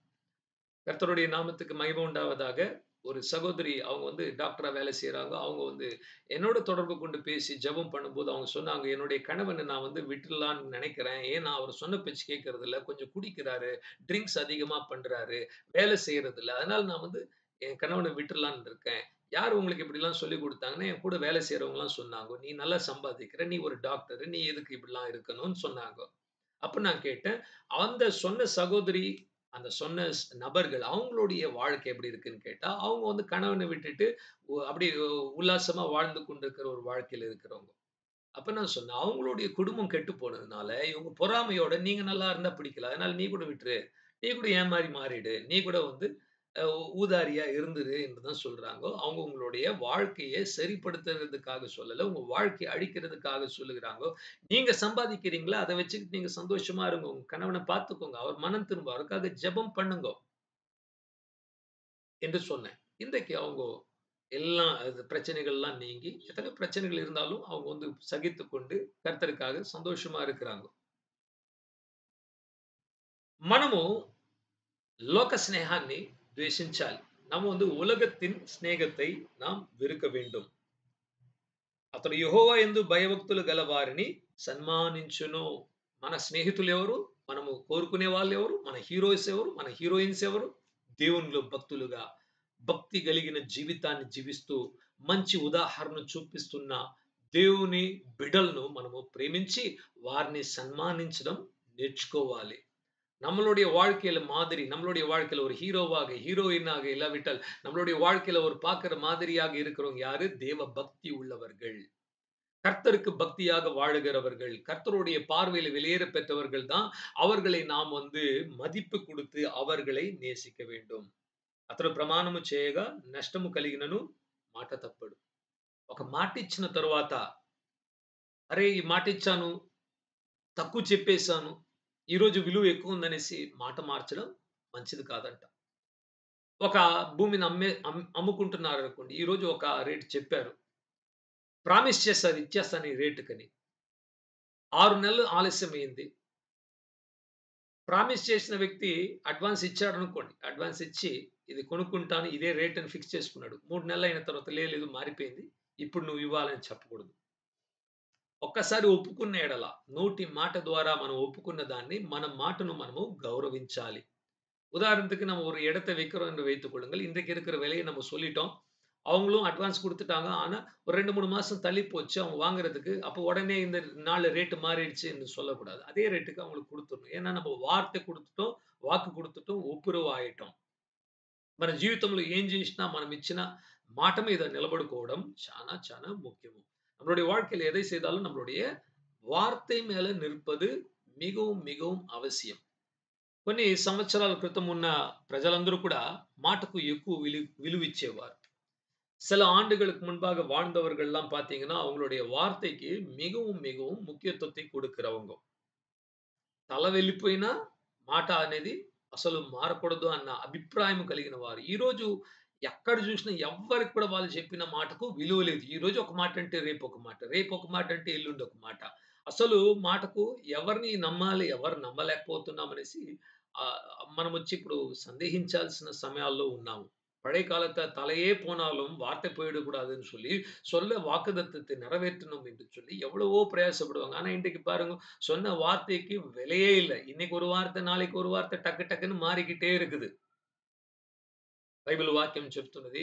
கர்த்தருடைய நாமத்துக்கு மகிமை உண்டாவதாக. ஒரு சகோதரி அவங்க டாக்டரா வேலை செய்றாங்க. அவங்க என்னோட தொடர்பு கொண்டு பேசி ஜெபம் பண்ணும்போது அவங்க சொன்னாங்க, "என்னுடைய கணவன நான் விட்டுறலாம்ன்னு நெனைக்கிறேன். ஏன்னா அவர் சொன்ன பேச்சு கேட்கறதில்ல. கொஞ்சம் குடிக்கிறாரு, ட்ரிங்க்ஸ் அதிகமா பண்றாரு, வேலை செய்றதில்ல. அதனால நான் என் கணவன விட்டுறலாம்ன்னு இருக்கேன்." யார் உங்களுக்கு இப்படிலாம் சொல்லிக் குடுத்தாங்கன்னா, என் கூட வேலை செய்றவங்கலாம் சொன்னாங்க. "நீ நல்லா சம்பாதிக்கிற. நீ ஒரு டாக்டர். நீ எதுக்கு இப்படிலாம் இருக்கணும்னு" சொன்னாங்க. அப்ப நான் கேட்டேன், அந்த சொன்ன சகோதரி அந்த சொன்ன நபர்கள் அவங்களுடைய வாழ்க்கை எப்படி இருக்குன்னு கேட்டா, அவங்க கணவன விட்டுட்டு அப்படி உல்லாசமா வாழ்ந்து கொண்டிருக்கிற ஒரு வாழ்க்கையில இருக்கிறவங்க. அப்ப நான் சொன்னேன், அவங்களுடைய குடும்பம் கெட்டு போனதுனால, இவங்க பொறாமையோட நீங்க நல்லா இருந்தா பிடிக்கல. அதனால நீ கூட விட்டுரு. நீ கூட என் மாரி மாறிடு. நீ கூட அ ஊதாரியா இருந்துரு என்று தான் சொல்றாங்க. அவங்க உங்களுடைய வாழ்க்கைய சரிப்படுத்துறதுக்காக சொல்லல. உங்க வாழ்க்கைய அழிக்கிறதுக்காக சொல்லுகிறாங்க. நீங்க சம்பாதிக்கிறீங்களா? அத வச்சுக்கிட்டு நீங்க சந்தோஷமா இருங்க. உங்க கணவன பார்த்துக்கோங்க. அவர் மனம் திரும்புவார். அதுக்காக ஜெபம் பண்ணுங்கோ என்று சொன்னேன். இன்றைக்கு அவங்க எல்லாம் அது பிரச்சனைகள்லாம் நீங்கி எத்தனை பிரச்சனைகள் இருந்தாலும் அவங்க வந்து சகித்துக் கொண்டு கர்த்தருக்காக சந்தோஷமா இருக்கிறாங்க. మనము లోక స్నేహాన్ని ద్వేషించాలి. நம்ம வந்து ఉலగத்தின் స్నేహத்தை நாம் వెరుక வேண்டும். అతడు యెహోవా యందు భయభక్తులు గల వారిని సన్మానించును. మన స్నేహితులు ఎవరు? మనము కోరుకునే వాళ్ళు ఎవరు? మన హీరోస్ ఎవరు? మన హీరోయిన్స్ ఎవరు? దేవునిలో భక్తులుగా, భక్తి కలిగిన జీవితాన్ని జీవిస్తూ, మంచి ఉదాహరణ చూపిస్తున్న దేవుని బిడ్డలను మనము ప్రేమించి, వారిని సన్మానించడం నేర్చుకోవాలి. நம்மளுடைய வாழ்க்கையில மாதிரி, நம்மளுடைய வாழ்க்கையில ஒரு ஹீரோவாக, ஹீரோயினாக இல்லாவிட்டால், நம்மளுடைய வாழ்க்கையில ஒரு பார்க்கிற மாதிரியாக இருக்கிறவங்க யாரு? தேவ பக்தி உள்ளவர்கள். கர்த்தருக்கு பக்தியாக வாழுகிறவர்கள், கர்த்தருடைய பார்வையில வெளியேற பெற்றவர்கள் தான் அவர்களை நாம் வந்து மதிப்பு குடுத்து அவர்களை நேசிக்க வேண்டும். అతడు ప్రమాణము చేయగా నష్టము కలిగినను మాట తప్పడు. ఒక మాట ఇచ్చిన తరువాత, అరే! ఈ మాట ఇచ్చాను, తక్కువ చెప్పేసాను, ఈరోజు విలువ ఎక్కువ ఉందనేసి మాట మార్చడం మంచిది కాదంట. ఒక భూమిని అమ్ముకుంటున్నారనుకోండి. ఈరోజు ఒక రేట్ చెప్పారు. ప్రామిస్ చేశారు ఇచ్చేస్తాను ఈ రేటుకని. 6 నెలలు ఆలస్యమైంది. ప్రామిస్ చేసిన వ్యక్తి అడ్వాన్స్ ఇచ్చాడనుకోండి. అడ్వాన్స్ ఇచ్చి ఇది కొనుక్కుంటాను, ఇదే రేట్ అని ఫిక్స్ చేసుకున్నాడు. 3 నెలలయిన తర్వాత లేదు మారిపోయింది. ఇప్పుడు నువ్వు ఇవ్వాలని చెప్పకూడదు. ఒక్కసారి ఒప్పుకున్న ఎడల, నోటి మాట ద్వారా మనం ఒప్పుకున్న దాన్ని, మన మాటను మనము கௌரவிச்சாలి. உதாரணத்துக்கு நம்ம ஒரு இடத்த விக்கிறோம் என்று வைத்துக் கொள்ளுங்கள். இன்றைக்கு இருக்கிற விலையை நம்ம சொல்லிட்டோம். அவங்களும் அட்வான்ஸ் குடுத்துட்டாங்க. ஆனா, ஒரு 2, 3 மாசம் தள்ளி போச்சு அவங்க வாங்குறதுக்கு. அப்போ உடனே இந்த நாள் ரேட் மாறிடுச்சு என்று சொல்லக்கூடாது. அதே ரேட்டுக்கு அவங்களுக்கு குடுத்துறணும். ஏன்னா நம்ம వార్త కుడుతుటం, వాక్కు కుడుతుటం, ఒప్పురవు ఆయటం. మన జీవితంలో ఏం చేసినా మనం ఇచ్చిన మాట మీద నిలబడుకోవడం చాలా చాలా ముఖ్యము. நம்மளுடைய வாழ்க்கையில எதை செய்தாலும் நம்மளுடைய వార్த்தை மேல நிற்பது மிகவும் மிகவும் அவசியம். కొన్ని సంవత్సరాల క్రితం ఉన్న ప్రజలందరూ కూడా మాటకు ఎక్కువ విలువిచ్చేవారు. சில ஆண்டுகளுக்கு முன்பாக வாழ்ந்தவர்கள்லாம் பார்த்தீங்கன்னா, அவங்களுடைய வார்த்தைக்கு மிகவும் மிகவும் ముఖ్యత్వத்தை கொடுக்கிறவங்க. తల వెళ్ళిపోయినా మాట అనేది అసలు మారకూడదు అన్న అభిప్రాయం కలిగిన వారు. ఈరోజు ఎక్కడ చూసినా ఎవ్వరికి కూడా వాళ్ళు చెప్పిన మాటకు విలువ లేదు. ఈరోజు ఒక మాట అంటే రేపు ఒక మాట. రేపు ఒక మాట అంటే ఎల్లుండి ఒక మాట. అసలు మాటకు ఎవరిని నమ్మాలి? ఎవరు నమ్మలేకపోతున్నామనేసి మనమొచ్చి ఇప్పుడు సందేహించాల్సిన సమయాల్లో ఉన్నాము. பழைய காலத்த தலையே போனாலும் வார்த்தை போயிடக்கூடாதுன்னு சொல்லி, சொல்ல வாக்குத்தத்தத்தை நிறைவேற்றணும் என்று சொல்லி எவ்வளவோ பிரயாசப்படுவாங்க. ஆனா இன்றைக்கு பாருங்க, சொன்ன வார்த்தைக்கு விலையே இல்ல. இன்னைக்கு ஒரு வார்த்தை, நாளைக்கு ஒரு வார்த்தை టక్ టక్కుன்னு మారికిటే இருக்குது. బైబిల్ వాక్యం చెప్తున్నది.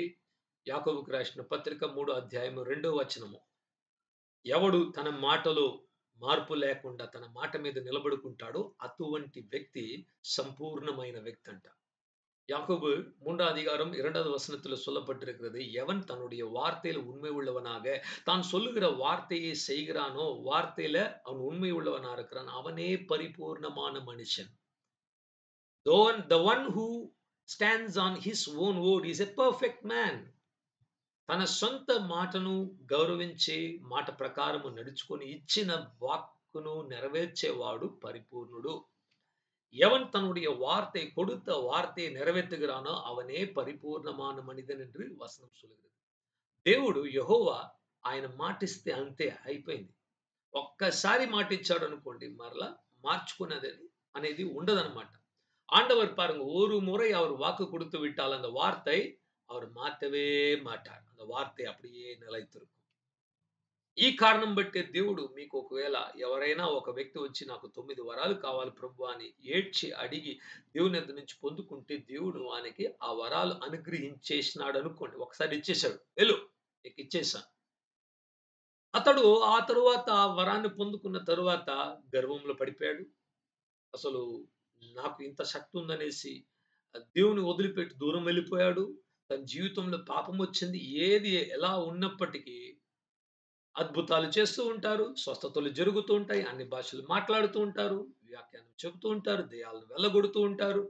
యాకోబుకు రాసిన పత్రిక 3వ అధ్యాయము 2వ వచనము. ఎవడు తన మాటలో మార్పు లేకుండా తన మాట మీద నిలబడుకుంటాడో అటువంటి వ్యక్తి సంపూర్ణమైన వ్యక్తి అంట. யாக்கோபு 3 அதிகாரம் 2வது வசனத்துல சொல்லப்பட்டிருக்கிறது. எவன் தன்னுடைய வார்த்தையில உண்மை உள்ளவனாக, தான் சொல்லுகிற வார்த்தையை செய்கிறானோ, வார்த்தையில அவன் உண்மை உள்ளவனா இருக்கிறான், அவனே பரிபூர்ணமான மனுஷன். The one who stands on his own word is a perfect man. తన సొంత మాటను గౌరవించి, మాట ప్రకారము నడుచుకొని ఇచ్చిన వాక్కును నెరవేర్చేవాడు పరిపూర్ణుడు. எவன் தன்னுடைய வார்த்தை கொடுத்த వార్తயை నెరవేర్చుகிறாనో అవనే పరిపూర్ణமான మనిదన్ என்று వచనం சொல்லுகிறது. దేవుడు యెహోవా ఆయన మాటిస్తే అంతే అయిపోయింది. ఒక్కసారి మాటిచ్చాడు అనుకోండి మరలా మార్చుకునేది అనేది ఉండదన్నమాట. ஆண்டவர் பாருங்க ஒரு முறை அவர் வாக்கு கொடுத்து விட்டால் அந்த வார்த்தை அவர் மாற்றவே மாட்டார். அந்த வார்த்தை அப்படியே நிலைத்திருக்கும். ఈ కారణం బట్టే దేవుడు మీకు ఒకవేళ ఎవరైనా ఒక వ్యక్తి వచ్చి నాకు 9 వరాలు కావాలి ప్రభువా అని ఏడ్చి అడిగి దేవుని యొద్ద నుంచి పొందుకుంటే దేవుడు వానికి ఆ వరాలు అనుగ్రహించేసినాడు అనుకోండి. ఒకసారి ఇచ్చేసాడు. వెళ్ళు నీకు ఇచ్చేసాను. అతడు ఆ తరువాత ఆ వరాన్ని పొందుకున్న తరువాత గర్వంలో పడిపోయాడు. అసలు నాకు ఇంత శక్తి ఉందనేసి దేవుని వదిలిపెట్టి దూరం వెళ్ళిపోయాడు. తన జీవితంలో పాపం వచ్చింది. ఏది ఎలా ఉన్నప్పటికీ అద్భుతాలు చేస్తూ ఉంటారు. స్వస్థతలు జరుగుతూ ఉంటాయి. అన్ని భాషలు మాట్లాడుతూ ఉంటారు. వ్యాఖ్యానం చెబుతూ ఉంటారు. దెయ్యాలను వెళ్ళగొడుతూ ఉంటారు.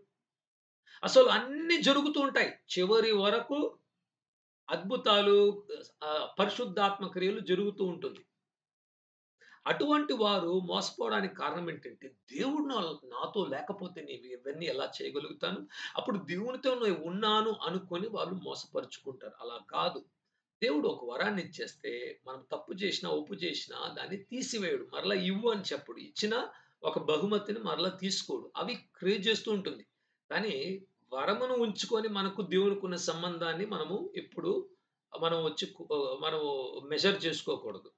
అసలు అన్నీ జరుగుతూ ఉంటాయి. చివరి వరకు అద్భుతాలు, పరిశుద్ధాత్మ క్రియలు జరుగుతూ ఉంటుంది. అటువంటి వారు మోసపోవడానికి కారణం ఏంటంటే, దేవుడు నాతో లేకపోతే నేను ఇవన్నీ ఎలా చేయగలుగుతాను? అప్పుడు దేవునితో నేను ఉన్నాను అనుకోని వాళ్ళు మోసపరుచుకుంటారు. అలా కాదు. దేవుడు ఒక వరాన్ని ఇచ్చేస్తే మనం తప్పు చేసినా, ఒప్పు చేసినా దాన్ని తీసివేయడు. మరలా ఇవ్వు అని చెప్పడు. ఇచ్చిన ఒక బహుమతిని మరలా తీసుకోడు. అవి క్రియేట్ చేస్తూ ఉంటుంది. కానీ వరమును ఉంచుకొని మనకు దేవునికున్న సంబంధాన్ని మనము ఎప్పుడు మనం వచ్చి మనము మెజర్ చేసుకోకూడదు.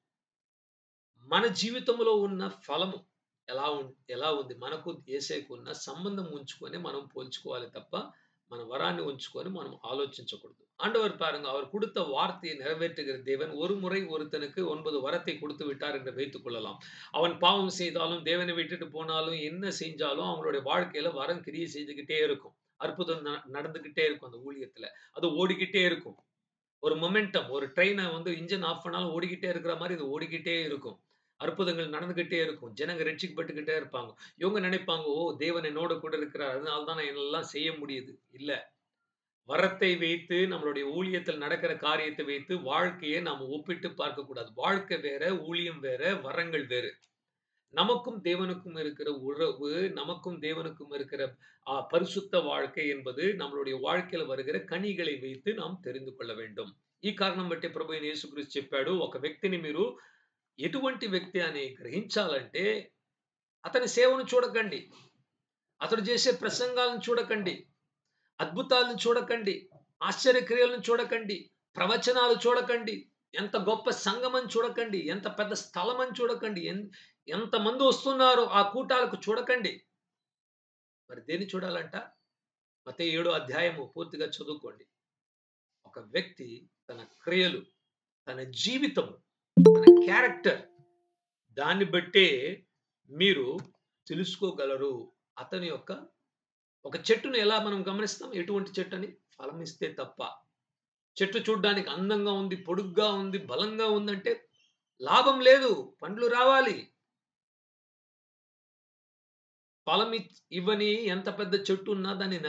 మన జీవితంలో ఉన్న ఫలము ఎలా ఉంది? మనకు యేసయ్యకున్న సంబంధం ఉంచుకొని మనం పోల్చుకోవాలి తప్ప, మన వరాన్ని ఉంచుకొని మనం ஆலோசிக்கக்கூடாது. ஆண்டவர் பாருங்க, அவர் கொடுத்த வார்த்தையை நிறைவேற்றுகிற தேவன் ஒரு முறை ஒருத்தனுக்கு 9 வரத்தை கொடுத்து விட்டார் என்று வைத்துக் கொள்ளலாம். அவன் பாவம் செய்தாலும், தேவனை விட்டுட்டு போனாலும், என்ன செஞ்சாலும் அவங்களுடைய வாழ்க்கையில வரம் கிரியை செய்துகிட்டே இருக்கும். அற்புதம் நடந்துகிட்டே இருக்கும் அந்த ஊழியத்துல. அது ஓடிக்கிட்டே இருக்கும். ஒரு மொமெண்டம், ஒரு ட்ரெயின வந்து இன்ஜின் ஆஃப் பண்ணாலும் ஓடிக்கிட்டே இருக்கிற மாரி இது ஓடிக்கிட்டே இருக்கும். அற்புதங்கள் நடந்துகிட்டே இருக்கும். ஜனங்க ரட்சிக்கப்பட்டுக்கிட்டே இருப்பாங்க. இவங்க நினைப்பாங்க, "ஓ! தேவன் என்னோடு கூட இருக்கிறார். அதனால தான் நான் எல்லாம் செய்ய முடியுது." இல்ல. வரத்தை வைத்து, நம்மளுடைய ஊழியத்தில் நடக்கிற காரியத்தை வைத்து வாழ்க்கையை நாம ஒப்பிட்டு பார்க்கக்கூடாது. வாழ்க்கை வேற, ஊழியம் வேற, வரங்கள் வேறு. நமக்கும் தேவனுக்கும் இருக்கிற உறவு, நமக்கும் தேவனுக்கும் இருக்கிற பரிசுத்த வாழ்க்கை என்பது நம்மளுடைய வாழ்க்கையில வருகிற కణిகளை வைத்து நாம் தெரிந்து కొள்ள வேண்டும். ఈ కారణం బట్టి ప్రభువైన యేసుక్రీస్తు చెప్పాడు, ఒక వ్యక్తిని మీరు ఎటువంటి వ్యక్తి అని గ్రహించాలంటే అతని సేవను చూడకండి. అతడు చేసే ప్రసంగాలను చూడకండి. అద్భుతాలను చూడకండి. ఆశ్చర్యక్రియలను చూడకండి. ప్రవచనాలు చూడకండి. ఎంత గొప్ప సంఘమని చూడకండి. ఎంత పెద్ద స్థలమని చూడకండి. ఎంతమంది వస్తున్నారో ఆ కూటాలకు చూడకండి. మరి దేన్ని చూడాలంట? మత్తయి 7 అధ్యాయము పూర్తిగా చదువుకోండి. ఒక వ్యక్తి తన క్రియలు, తన జీవితము, తన క్యారెక్టర్ దాన్ని బట్టే మీరు తెలుసుకోగలరు. అతని యొక్క ఒక చెట్టును ఎలా మనం గమనిస్తాం? ఎటువంటి చెట్టని? ఫలమిస్తే తప్ప. చెట్టు చూడ్డానికి అందంగా ఉంది, పొడుగ్గా ఉంది, బలంగా ఉందంటే లాభం లేదు. పండ్లు రావాలి. ఫలం ఇవ్వని ఎంత పెద్ద చెట్టు ఉన్నా దాన్ని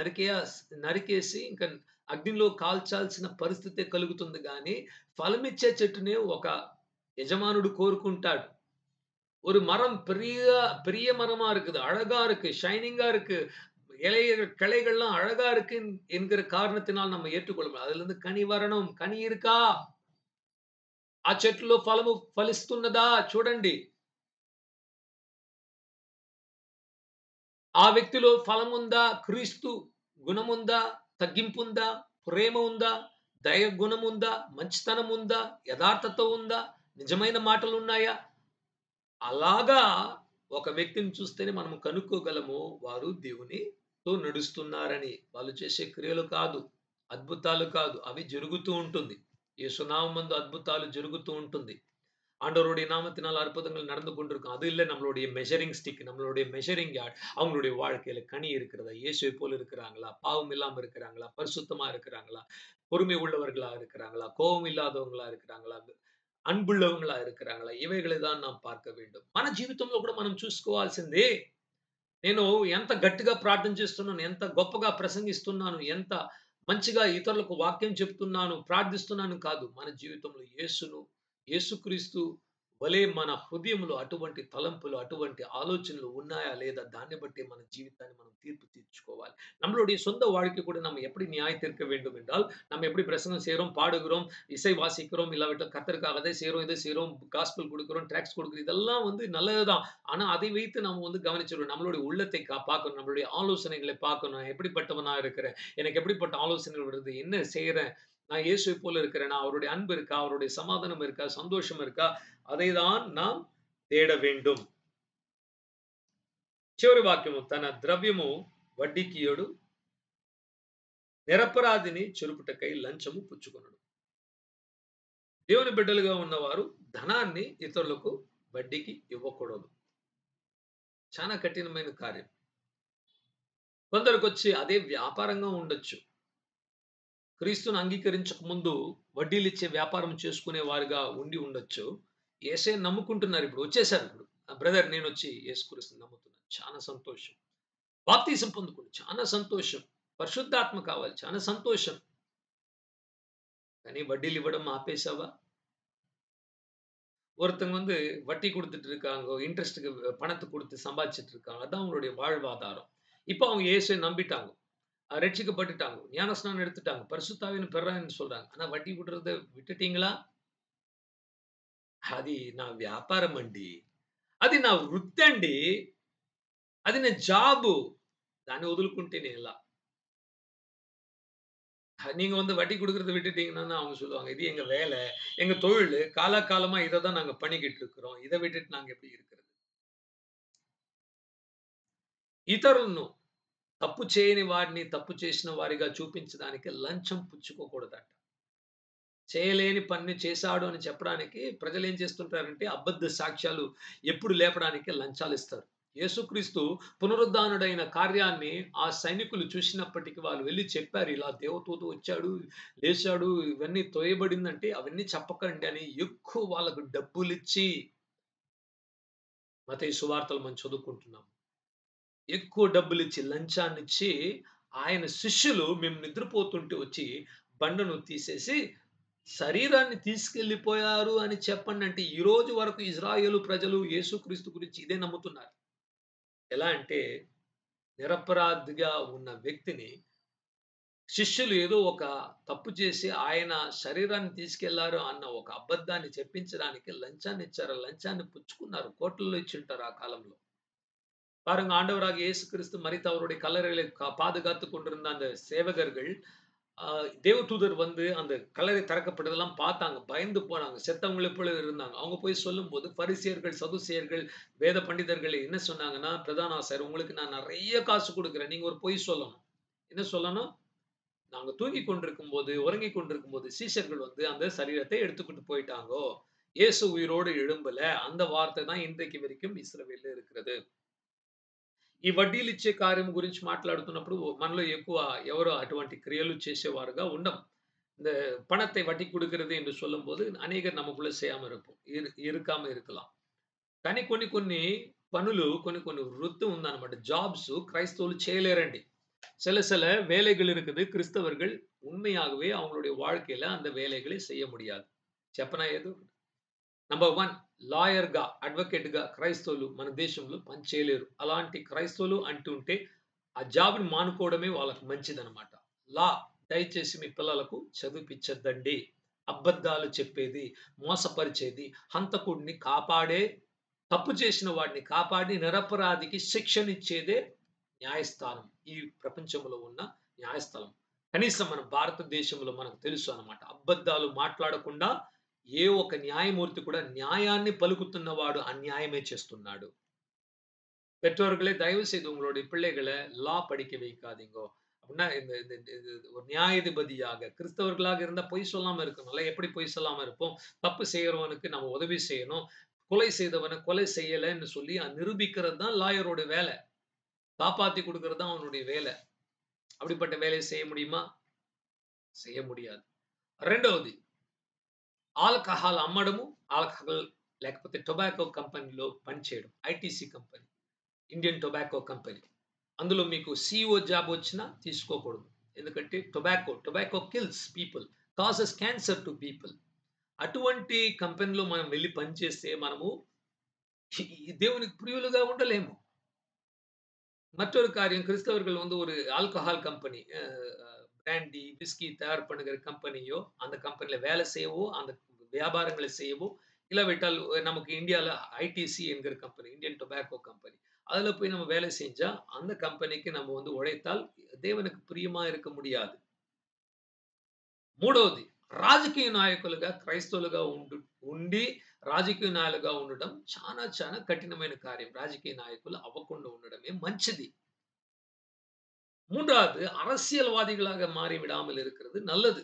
నరికేసి ఇంకా అగ్నిలో కాల్చాల్సిన పరిస్థితే కలుగుతుంది గానీ, ఫలమిచ్చే చెట్టునే ఒక యజమానుడు కోరుకుంటాడు. ஒரு மரம் பெரிய மரமா இருக்குது. அழகா இருக்கு. ஷைனிங்கா இருக்கு. கிளைகள்லாம் அழகா இருக்கு என்கிற காரணத்தினால் நம்ம ஏற்றுக்கொள்ள அதிலிருந்து కని வரணும். కని இருக்கா? ఆ చెట్టులో ఫలము ఫలిస్తున్నదా చూడండి. ఆ వ్యక్తిలో ఫలముందా? క్రీస్తు గుణముందా? తగ్గింపుందా? ప్రేమ ఉందా? దయ గుణముందా? మంచితనం ఉందా? యథార్థత ఉందా? నిజమైన మాటలున్నాయా? అలాగా ఒక వ్యక్తిని చూస్తేనే మనం కనుక్కోగలము వారు దేవునితో నడుస్తున్నారని. వాళ్ళు చేసే క్రియలు కాదు, అద్భుతాలు కాదు. అవి జరుగుతూ ఉంటుంది. యేசுநாமమందు அற்புதாలు ஜరుగుతూ ఉంటుంది. ஆண்டவருடைய நாமத்தினால் அற்புதங்கள் நடந்து கொண்டிருக்கும். அது இல்ல நம்மளுடைய மெஷரிங் ஸ்டிக், நம்மளுடைய மெஷரிங் யார்ட். அவங்களுடைய வாழ்க்கையில கனி இருக்கிறதா? இயேசுவை போல இருக்கிறாங்களா? பாவம் இல்லாம இருக்கிறாங்களா? பரிசுத்தமா இருக்கிறாங்களா? பொறுமை உள்ளவர்களா இருக்கிறாங்களா? கோபம் இல்லாதவங்களா இருக்கிறாங்களா? అన్బుల్లవంగా இருக்கிறாங்களா? ఇవేகளை தான் நாம் பார்க்க வேண்டும். మన జీవితంలో కూడా మనం చూసుకోవాల్సిందే. నేను ఎంత గట్టిగా ప్రార్థన చేస్తున్నాను, ఎంత గొప్పగా ప్రసంగిస్తున్నాను, ఎంత మంచిగా ఇతరులకు వాక్యం చెప్తున్నాను, ప్రార్థిస్తున్నాను కాదు. మన జీవితంలో యేసుక్రీస్తు వలే మన హృదయంలో అటువంటి తలంపులు, అటువంటి ఆలోచనలు ఉన్నాయా లేదా? దాన్ని బట్టి మన జీవితాన్ని మనం తీర్పు తీర్చుకోవాలి. நம்மளுடைய சொந்த வாழ்க்கை கூட நம்ம எப்படி நியாயம் தீர்க்க வேண்டும் என்றால், நம்ம எப்படி பிரசங்கம் செய்றோம், பாடுகிறோம், இசை வாசிக்கிறோம், இல்லாவிட்டால் கர்த்தருக்காக அதை செய்றோம், இதை செய்றோம், காஸ்பல் கொடுக்கிறோம், ட்ராக்ஸ் கொடுக்கிறோம். இதெல்லாம் வந்து நல்லதுதான். ஆனா அதை வைத்து நம்ம வந்து கவனிச்சிடணும். நம்மளுடைய உள்ளத்தை பார்க்கணும். நம்மளுடைய ஆலோசனைகளை பார்க்கணும். நான் எப்படிப்பட்டவனா இருக்கிறேன்? எனக்கு எப்படிப்பட்ட ஆலோசனைகள் வருது? என்ன செய்றேன்? நான் இயேசுவை போல இருக்கிறேனா? அவருடைய அன்பு இருக்கா? அவருடைய சமாதானம் இருக்கா? சந்தோஷம் இருக்கா? அதை தான் நாம் తేడ வேண்டும். చివరి వాక్యము, తన ద్రవ్యము వడ్డీకి ఇయ్యడు, నిరపరాధిని చెరుపుటకై లంచము పుచ్చుకొనడు. దేవుని బిడ్డలుగా ఉన్నవారు ధనాన్ని ఇతరులకు వడ్డీకి ఇవ్వకూడదు. చాలా కఠినమైన కార్యం. కొందరికొచ్చి అదే వ్యాపారంగా ఉండొచ్చు. క్రీస్తును అంగీకరించక ముందు వడ్డీలిచ్చే వ్యాపారం చేసుకునే వారిగా ఉండి ఉండొచ్చు. యేసయ్యను నమ్ముకుంటున్నారు. ఇప్పుడు వచ్చేసారు. ఇప్పుడు బ్రదర్ నేనొచ్చి యేసుక్రీస్తుని నమ్ముతున్నాను. చాలా సంతోషం. బాప్తిసం పొందుకోండి. చాలా సంతోషం. పరిశుద్ధాత్మ కావాలి. చాలా సంతోషం. కానీ వడ్డీలు ఇవ్వడం ఆపేసావా? ஒருத்தங்க வந்து வட்டி குடுத்துட்டு இருக்காங்க. இன்ட்ரெஸ்ட்க்கு பணத்த குடுத்து சம்பாதிச்சுட்டு இருக்காங்க. அதான் அவங்களுடைய வாழ்வாதாரம். இப்ப அவங்க இயேசுவை நம்பிட்டாங்க. ரட்சிக்கப்பட்டுட்டாங்க. ஞானஸ்நானம் எடுத்துட்டாங்க. பரிசுத்தாவின்னு பெறாங்கன்னு சொல்றாங்க. ஆனா வட்டி விடுறத விட்டுட்டீங்களா? అది నా వ్యాపారమండి. అది నా వృత్తండి. అది నా జాబు. దాన్ని వదులుకుంటే నేనెలా? நீங்க வந்து வட்டி குடுக்குறத விட்டுட்டீங்கன்னா, அவங்க சொல்லுவாங்க, "இது எங்க வேலை, எங்க தொழிலு. காலாகாலமா இத தான் நாங்க பண்ணிக்கிட்டு இருக்கிறோம். இத விட்டுட்டு நாங்க எப்படி இருக்கிறது?" ఇతరులను తప్పు చేయని వారిని తప్పు చేసిన వారిగా చూపించడానికి లంచం పుచ్చుకోకూడదట. చేయలేని పనిని చేశాడు అని చెప్పడానికి ప్రజలేం చేస్తుంటారంటే అబద్ధ సాక్ష్యాలు ఎప్పుడు లేపడానికి లంచాలిస్తారు. యేసుక్రీస్తు పునరుద్ధానుడైన కార్యాన్ని ఆ సైనికులు చూసినప్పటికి వాళ్ళు వెళ్లి చెప్పారు. ఇలా దేవదూత వచ్చాడు, లేచాడు, ఇవన్నీ తోయబడిందంటే అవన్నీ చెప్పకండి అని ఎక్కువ వాళ్ళకు డబ్బులిచ్చి మత్తయి సువార్తలు మనం చదువుకుంటున్నాం. ఎక్కువ డబ్బులిచ్చి లంచాన్నిచ్చి ఆయన శిష్యులు మేము నిద్రపోతుంటే వచ్చి బండను తీసేసి శరీరాన్ని తీసుకెళ్ళిపోయారు అని చెప్పండంటే ఈ రోజు వరకు ఇజ్రాయేలు ప్రజలు యేసుక్రీస్తు గురించి ఇదే నమ్ముతున్నారు. ఎలా అంటే నిరపరాధిగా ఉన్న వ్యక్తిని శిష్యులు ఏదో ఒక తప్పు చేసి ఆయన శరీరాన్ని తీసుకెళ్లారు అన్న ఒక అబద్ధాన్ని చెప్పించడానికి లంచాన్ని ఇచ్చారు. లంచాన్ని పుచ్చుకున్నారు. కోట్లలో ఇచ్చుంటారు ఆ కాలంలో. பாருங்க ஆண்டவராகிய இயேசு கிறிஸ்து மரித்த அவருடைய கல்லறையில பாதுகாத்துக் கொண்டிருந்த அந்த சேவகர்கள் தேவதூதர் வந்து அந்த கல்லறை திறக்கப்பட்டதெல்லாம் பார்த்தாங்க. பயந்து போனாங்க. செத்தவங்களைப் போல இருந்தாங்க. அவங்க போய் சொல்லும்போது பரிசேயர்கள், சதுசேயர்கள், வேத பண்டிதர்கள் என்ன சொன்னாங்கன்னா, பிரதான ஆசாரியர் உங்களுக்கு நான் நெறைய காசு குடுக்குறேன். நீங்க ஒரு பொய் சொல்லணும். என்ன சொல்லணும்? நாங்க தூங்கிக் கொண்டிருக்கும்போது, உறங்கிக் கொண்டிருக்கும்போது சீஷர்கள் வந்து அந்த சரீரத்தை எடுத்துக்கிட்டு போயிட்டாங்கோ. இயேசு உயிரோடு எழும்பல. அந்த வார்த்தை தான் இன்றைக்கு வரைக்கும் இஸ்ரவேல்ல இருக்கிறது. ఈ వడ్డీలిచ్చే కార్యం గురించి మాట్లాడుతున్నప్పుడు మనలో ఎక్కువ ఎవరు అటువంటి క్రియలు చేసేవారుగా ఉండం. இந்த பணத்தை வட்டி குடுக்கிறது என்று சொல்லும்போது, அநேகர் நமக்குள்ள செய்யாம இருப்போம். இருக்காம இருக்கலாம். కానీ కొన్ని కొన్ని పనులు, కొన్ని కొన్ని వృత్తి ఉందన్నమాట. జాబ్స్ క్రైస్తవులు చేయలేరండి. சில சில வேலைகள் இருக்குது. கிறிஸ்தவர்கள் உண்மையாகவே அவங்களுடைய வாழ்க்கையில அந்த வேலைகளை செய்ய முடியாது. చెప్పనా ఏదో? నంబర్ 1 లాయర్‌గా, అడ్వొకేట్‌గా క్రైస్తవులు మన దేశంలో పని చేయలేరు. అలాంటి క్రైస్తవులు అంటుంటే ఆ జాబ్‌ని మానుకోవడమే వాళ్ళకి మంచిదన్నమాట. లా దయచేసి మీ పిల్లలకు చదివిపిచ్చద్దండి. అబద్ధాలు చెప్పేది, మోసపరిచేది, హంతకుడిని కాపాడే, తప్పు చేసిన వాడిని కాపాడి నిరపరాధికి శిక్షనిచ్చేదే న్యాయస్థానం. ఈ ప్రపంచంలో ఉన్న న్యాయస్థలం. కనీసం మన భారతదేశంలో మనకు తెలుసు అన్నమాట. అబద్ధాలు మాట్లాడకుండా ఏ ఒక న్యాయమూర్తి కూడా న్యాయాన్ని పలుకుతున్నవాడు అన్యాయమే చేస్తున్నాడు. பெற்றோர்களே தயவு செய்து உங்களுடைய பிள்ளைகளை லா படிக்க வைக்காதீங்கோ. அப்படின்னா இந்த இந்த இது ஒரு நியாயாதிபதியாக கிறிஸ்தவர்களாக இருந்தா பொய் சொல்லாம இருக்கணும்ல. எப்படி பொய் சொல்லாம இருப்போம்? தப்பு செய்யறவனுக்கு நம்ம உதவி செய்யணும். கொலை செய்தவன கொலை செய்யலன்னு சொல்லி நிரூபிக்கிறது தான் லாயரோட வேலை. காப்பாத்தி குடுக்கிறது தான் அவனுடைய வேலை. அப்படிப்பட்ட வேலையை செய்ய முடியுமா? செய்ய முடியாது. 2వది ఆల్కహాల్ అమ్మడము, ఆల్కహాల్ లేకపోతే టొబాకో కంపెనీలో పనిచేయడం. ITC company, Indian tobacco company. అందులో మీకు సీఈఓ జాబ్ వచ్చినా తీసుకోకూడదు. ఎందుకంటే tobacco kills people, causes cancer to people. అటువంటి కంపెనీలో మనం వెళ్లి పనిచేస్తే మనము దేవునికి ప్రియులుగా ఉండలేము. மற்றொரு காரியம் கிறிஸ்தவர்கள் வந்து ஒரு ஆல்கஹால் கம்பெனி பிராண்டி, விஸ்கி தயார் பண்ணுகிற கம்பெனியோ, அந்த கம்பெனில வேலை செய்யவோ, அந்த வியாபாரங்களை செய்யவோ, இல்லாவிட்டால் நமக்கு இந்தியால ஐடிசி என்கிற கம்பெனி, இந்தியன் டொபாக்கோ கம்பெனி. அதுல போய் நம்ம வேலை செஞ்சா, அந்த கம்பெனிக்கு நம்ம வந்து உழைத்தால் దేవునికి ప్రియమా இருக்க முடியாது. మూడవది రాజకీయ నాయకులుగా క్రైస్తవులుగా ఉండి రాజకీయ నాయకులుగా ఉండడం చాలా చాలా కఠినమైన కార్యం. రాజకీయ నాయకులు అవ్వకుండా ఉండడమే మంచిది. மூன்றாவது அரசியல்வாதிகளாக மாறி விடாமல் இருக்கிறது நல்லது.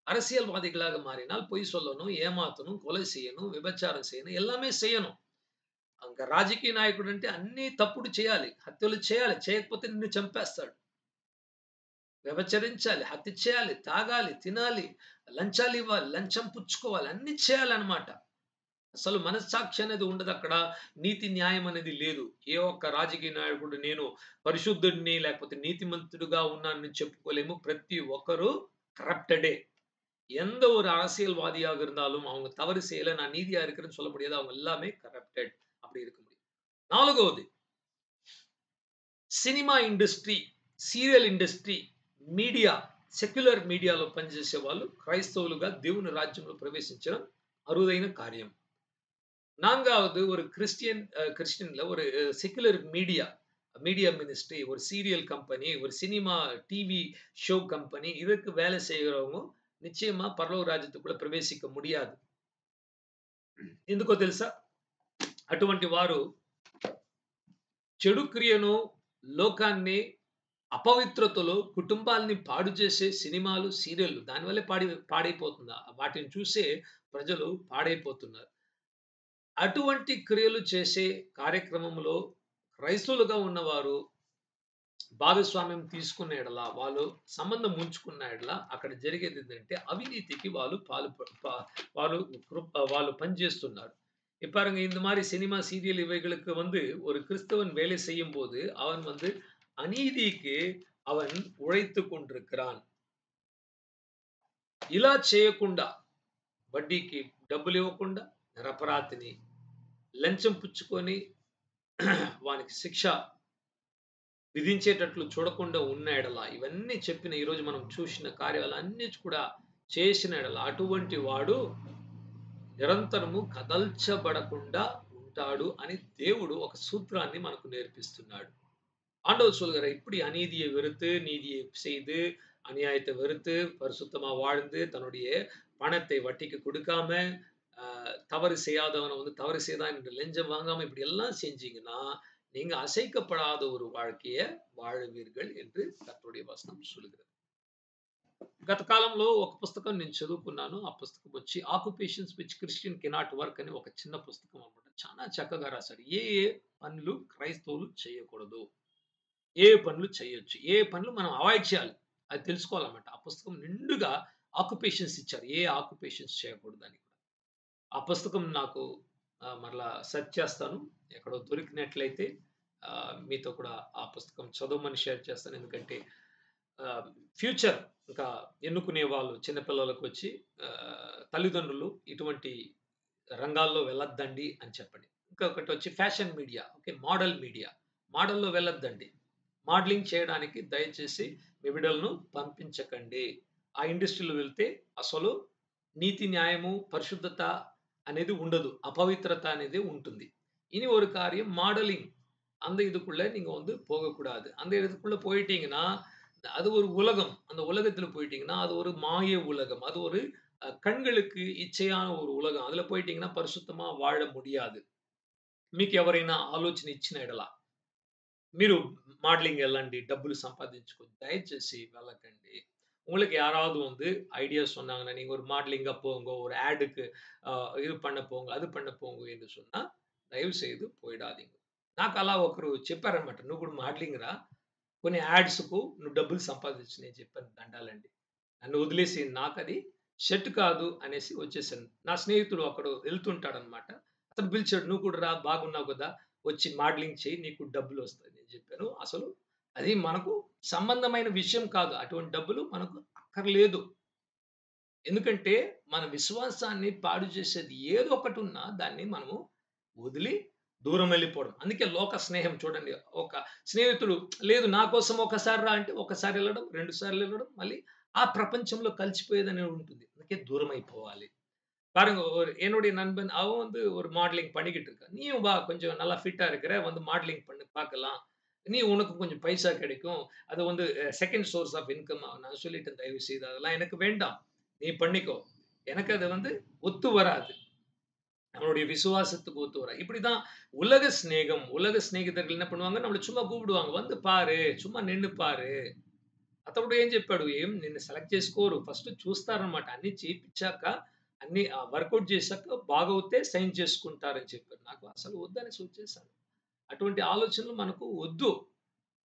அரசியல்வாதிகளாக மாறினால் பொய் சொல்லணும், ఏమాతணும், కొலை చేయணும், వ్యభిచారం చేయணும், எல்லாமே చేయணும். అంక రాజకీయ నాయకుడు అంటే అన్ని తప్పుడు చేయాలి. హత్యలు చేయాలి. చేయకపోతే నిన్ను చంపేస్తాడు. వ్యభిచరించాలి, హత్య చేయాలి, తాగాలి, తినాలి, లంచాలు ఇవ్వాలి, లంచం పుచ్చుకోవాలి, అన్ని చేయాలన్నమాట. అసలు మనస్సాక్షి అనేది ఉండదక్కడ. నీతి న్యాయం అనేది లేదు. ఏ ఒక్క రాజకీయ నాయకుడు నేను పరిశుద్ధుడిని లేకపోతే నీతిమంతుడుగా ఉన్నానని చెప్పుకోలేము. ప్రతి ఒక్కరు கரப்டடே. எந்த ஒரு அரசியல்வாதியாக இருந்தாலும் அவங்க தவறு செய்யல, நான் நீதியா இருக்கிறேன்னு சொல்ல முடியாது. அவங்க எல்லாமே கரப்டட். அப்படி இருக்க முடியும். 4வது cinema industry, serial industry media, secular మీడియాలో పనిచేసే వాళ్ళు క్రైస్తవులుగా దేవుని రాజ్యంలో ప్రవేశించడం అరుదైన కార్యం. 4வது ஒரு கிறிஸ்டியன்ல ஒரு செக்குலர் மீடியா மினிஸ்ட்ரி, ஒரு சீரியல் கம்பெனி, ஒரு சினிமா டிவி ஷோ கம்பெனி இதுக்கு வேலை செய்கிறவங்க నిశ్చయమా పరలోక రాజ్యத்துக்குள்ள ప్రవేశిக்க முடியாது. ఎందుకో తెలుసా? అటువంటి వారు చెడు క్రియను, లోకాన్ని, అపవిత్రతలో కుటుంబాల్ని పాడు చేసే సినిమాలు, సీరియల్‌లు దానివల్లే పాడైపోతుంది. వాటిని చూసే ప్రజలు పాడైపోతున్నారు. అటువంటి క్రియలు చేసే కార్యక్రమంలో క్రైస్తవులుగా ఉన్నవారు భాగస్వామ్యం తీసుకున్న యెడల, వాళ్ళు సంబంధం ఉంచుకున్న యెడల అక్కడ జరిగేదేంటంటే అవినీతికి వాళ్ళు பணிచేస్తున్నారు. பாருங்க இந்த மாரி சினிமா, சீரியல் இவைகளுக்கு ஒரு கிறிஸ்தவன் வேலை செய்யும்போது, அவன் அநீதிக்கு அவன் உழைத்துக் கொண்டிருக்கிறான். ఇలా చేయకుండా వడ్డీకి డబ్బులివ్వకుండా నిరపరాధిని లంచం పుచ్చుకొని వానికి శిక్ష విధించేటట్లు చూడకుండా ఉన్న యెడల, ఇవన్నీ చెప్పిన ఈరోజు మనం చూసిన కార్యాలన్నీ కూడా చేసిన యెడల అటువంటి వాడు నిరంతరము కదల్చబడకుండా ఉంటాడు అని దేవుడు ఒక సూత్రాన్ని మనకు నేర్పిస్తున్నాడు. ஆண்டவர் சொல்கிறார், இப்படி அநீதியை வெறுத்து, நீதியை செய்து, அநியாயத்தை வெறுத்து, பரிசுத்தமா வாழ்ந்து, தன்னுடைய பணத்தை வட்டிக்கு கொடுக்காம, தவறு செய்யாதவன தவறு செய்தான் என்று லஞ்சம் வாங்காம இப்படி எல்லாம் செஞ்சீங்கன்னா, நீங்க அசைக்கப்படாத ஒரு வாழ்க்கைய வாழுவீர்கள் என்று கர்த்தருடைய వచనం சொல்கிறது. గత కాలంలో ఒక పుస్తకం నేను చదువుకున్నాను. ఆ పుస్తకం వచ్చి 'occupations which Christian cannot work' అని ఒక చిన్న పుస్తకం అన్నమాట. చాలా చక్కగా రాశాడు. ఏ పనులు క్రైస్తవులు చేయకూడదు, ఏ పనులు చేయొచ్చు, ఏ పనులు మనం అవాయిడ్ చేయాలి అది తెలుసుకోవాలన్నమాట. ఆ పుస్తకం నిండుగా ఆక్యుపేషన్స్ ఇచ్చారు. ఏ ఆక్యుపేషన్స్ చేయకూడదని. ఆ పుస్తకం నాకు మరలా సెర్చ్ చేస్తాను. ఎక్కడో దొరికినట్లయితే మీతో కూడా ఆ పుస్తకం చదవమని షేర్ చేస్తాను. ఎందుకంటే ఫ్యూచర్ ఇంకా ఎన్నుకునే వాళ్ళు చిన్న పిల్లలకు వచ్చి తల్లిదండ్రులు ఇటువంటి రంగాల్లో వెళ్ళొద్దండి అని చెప్పండి. ఇంకొకటి వచ్చి ఫ్యాషన్ మీడియా, ఓకే, మోడల్‌లో వెళ్ళొద్దండి. మోడలింగ్ చేయడానికి దయచేసి మీ బిడ్డలను పంపించకండి. ఆ ఇండస్ట్రీలో వెళ్తే అసలు నీతి, న్యాయము, పరిశుద్ధత అనేది ఉండదు. అపవిత్రత అనేది ఉంటుంది. இனி ஒரு காரியம் மாடலிங். அந்த இதுக்குள்ள நீங்க போகக்கூடாது. அந்த இதுக்குள்ள போயிட்டீங்கன்னா, அது ஒரு உலகம். அந்த உலகத்துல போயிட்டீங்கன்னா, அது ஒரு மாய உலகம். அது ஒரு కண்களுக்கு ఇచ్చயான ஒரு ఉలగం. అందులో పోయిటీங்கன்னா పరిశుద్ధమా వాழ முடியாது. మీకు ఎవరైనా ఆలోచన ఇచ్చిన ఎడల మీరు மாடலிங் ఎళ్ళండి, డబ్బులు సంపాదించుకోండి. దయచేసి వెళ్ళకండి. உங்களுக்கு யாராவது ஐடியா சொன்னாங்கன்னா, நீங்க ஒரு மாடலிங்கா போங்க, ஒரு ஆடுக்கு ఇది பண்ண போங்க, అది பண்ண போங்க என்று சொன்னா, దయவு செய்து పోయిడాదీంగ. నాకు అలా ఒకరు చెప్పారన్నమాట. "నువ్వు కూడా మోడలింగ్ రా. కొన్ని యాడ్స్‌కు నువ్వు డబ్బులు సంపాదించు." నేను చెప్పాను, "దండాలండి. నన్ను వదిలేసి నాకది సెట్ కాదు" అనేసి వచ్చేసాను. నా స్నేహితుడు ఒకడు వెళ్తుంటాడన్నమాట. అతను పిలిచాడు, "నువ్వు కూడా రా, బాగున్నావు కదా! వచ్చి మోడలింగ్ చెయ్యి. నీకు డబ్బులొస్తాయి." నేను చెప్పాను, "అసలు అది మనకు సంబంధమైన విషయం కాదు. అటువంటి డబ్బులు మనకు అక్కర్లేదు." ఎందుకంటే మన విశ్వాసాన్ని పాడు చేసేది ఏదో ఒకటి ఉన్నా దాన్ని మనము వదిలి దూరం వెళ్ళిపోవడం. అందుకే లోక స్నేహం చూడండి. ఒక స్నేహితుడు లేదు నా కోసం ఒకసారి రా అంటే ఒకసారి వెళ్ళడం, 2 సార్లు వెళ్ళడం, మళ్ళీ ఆ ప్రపంచంలో కలిసిపోయేదనేది ఉంటుంది. అందుకే దూరం అయిపోవాలి. பாருங்க, என்னுடைய நண்பன் அவன் ஒரு மாடலிங் பண்ணிக்கிட்டு இருக்கான். நீயும் வா, கொஞ்சம் நல்லா ஃபிட்டா இருக்கிற, மாடலிங் பண்ணு பார்க்கலாம். உனக்கு கொஞ்சம் பைசா கிடைக்கும். அது செகண்ட் சோர்ஸ் ஆஃப் இன்கம். நான் சொல்லிட்டேன், தயவு செய்து அதெல்லாம் எனக்கு வேண்டாம். நீ பண்ணிக்கோ. எனக்கு அது ஒத்து வராது. நம்மளுடைய விசுவாசத்துக்கு ஒத்து வராது. இப்படிதான் உலக சிநேகம். உலக சிநேகிதர்கள் என்ன பண்ணுவாங்க, நம்மள சும்மா கூப்பிடுவாங்க. வந்து பாரு, சும்மா నిన్ను పారు. అతడు ఏం చెప్పాడు, నిన్ను సెలెక్ట్ చేసుకోరు. ఫస్ట్ చూస్తారన్నమాట. అన్ని చేపిచ్చాక, అన్ని వర్కౌట్ చేశాక బాగవుతే సైన్ చేసుకుంటారని చెప్పారు. నాకు అసలు వద్దనేసి వచ్చేసాను. అటువంటి ఆలోచనలు మనకు వద్దు.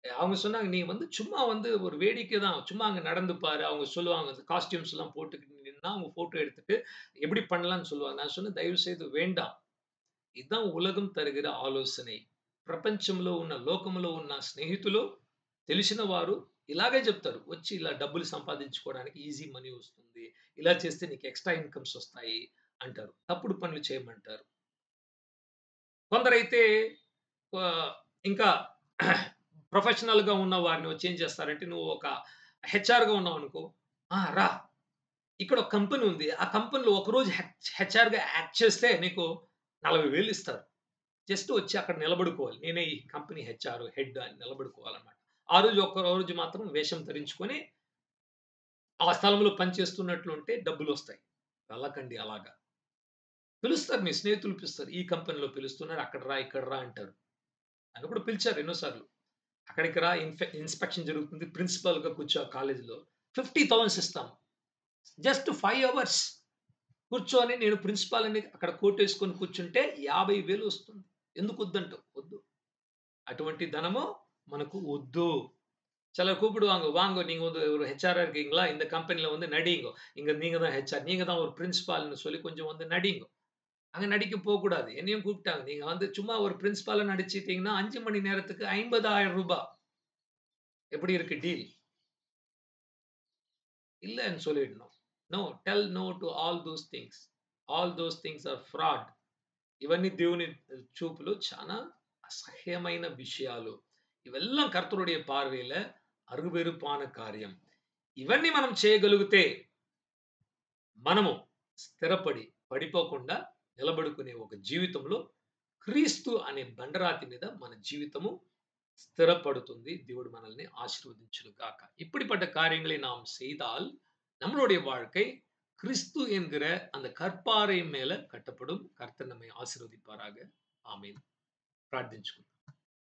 அவங்க சொன்னாங்க, "நீ சும்மா ஒரு வேடிக்கை தான். சும்மா அங்க நடந்து பாரு." அவங்க சொல்லுவாங்க, காஸ்டியூம்ஸ்லாம் போட்டுக்கிட்டு நின்னா, அவங்க ஃபோட்டோ எடுத்துட்டு எப்படி பண்ணலாம்ன்னு சொல்லுவாங்க. நான் சொன்னேன், "దయவு செய்து వేండాం. ఇదాం ఉలగం తరిగిన ఆలోచనే. ప్రపంచంలో ఉన్న, లోకంలో ఉన్న స్నేహితులు, తెలిసిన వారు ఇలాగే చెప్తారు. వచ్చి ఇలా డబ్బులు సంపాదించుకోవడానికి ఈజీ మనీ వస్తుంది. ఇలా చేస్తే నీకు ఎక్స్‌ట్రా ఇన్‌కమ్స్ వస్తాయి అంటారు. తప్పుడు పనులు చేయమంటారు. కొందరైతే ఇంకా ప్రొఫెషనల్‌గా ఉన్న వారిని వచ్చి ఏం చేస్తారంటే, నువ్వు ఒక హెచ్ఆర్‌గా ఉన్నావనుకో, రా ఇక్కడ ఒక కంపెనీ ఉంది. ఆ కంపెనీలో ఒకరోజు హెచ్ఆర్‌గా యాక్ట్ చేస్తే నీకు 40,000 ఇస్తారు. జస్ట్ వచ్చి అక్కడ నిలబడుకోవాలి. నేనే ఈ కంపెనీ హెచ్ఆర్, హెడ్ అని నిలబడుకోవాలన్నమాట. ఆ రోజు ఒక్క రోజు మాత్రం వేషం ధరించుకొని ఆ స్థలంలో పని చేస్తున్నట్లుంటే డబ్బులొస్తాయి. వెళ్ళకండి అలాగా. పిలుస్తారు, మీ స్నేహితులు పిలుస్తారు. ఈ కంపెనీలో పిలుస్తున్నారు. అక్కడ రా, ఇక్కడ రా అంటారు. నన్ను కూడా పిలిచారు ఎన్నో సార్లు. అక్కడికి రా, ఇన్స్‌పెక్షన్ జరుగుతుంది. ప్రిన్సిపల్‌గా కూర్చో కాలేజ్‌లో. 50,000 ఇస్తాం. జస్ట్ 5 అవర్స్ కూర్చొని నేను ప్రిన్సిపాల్ అని అక్కడ కోటేసుకొని కూర్చుంటే 50,000 వస్తుంది. ఎందుకు వద్దంటావు? వద్దు. అటువంటి ధనము మనకు వద్దు. சிலர் கூப்பிடுவாங்க, "வாங்கோ நீங்க வந்து ஒரு ஹெச்ஆரா இருக்கீங்களா? இந்த கம்பெனில வந்து நடியுங்கோ. இங்க நீங்க தான் ஹெச்ஆர். நீங்க தான் ஒரு பிரின்சிபால்ன்னு சொல்லி கொஞ்சம் வந்து நடியுங்கோ." அங்க நடிக்க போக்கூடாது. என்னையும் கூப்பிட்டாங்க. நீங்க வந்து சும்மா ஒரு பிரின்சிபாலா நடிச்சிட்டீங்கன்னா 5 மணி நேரத்துக்கு ரூ. 50,000 எப்படி இருக்கு டீல்? இல்லன்னு சொல்லிடணும். No, tell no to all those things. All those things are fraud. ఇవన్నీ దేవుని చూపులో చాలా అసహ్యమైన విషయాలు. ఇవెல்லாம் కర్తరుடைய பார்வையில అருவెరుపాன కార్యం. ఇవన్నీ మనం చేయగలిగితే మనము స్థిరపడి పడిపోకుండా నిలబడుకునే ఒక జీవితంలో క్రీస్తు అనే బండరాతి మీద మన జీవితము ஸ்திரப்படுத்துந்தி தேவன் మనల్ని ஆசீர்வதிச்சுருக்காக. இப்படிப்பட்ட காரியங்களை நாம் செய்தால் நம்மளுடைய வாழ்க்கை கிறிஸ்து என்கிற அந்த கற்பாறை மேல கட்டப்படும். கர்த்தர் நம்மை ஆசீர்வதிப்பாராக. ஆமென். ప్రార్థించుకుందాం.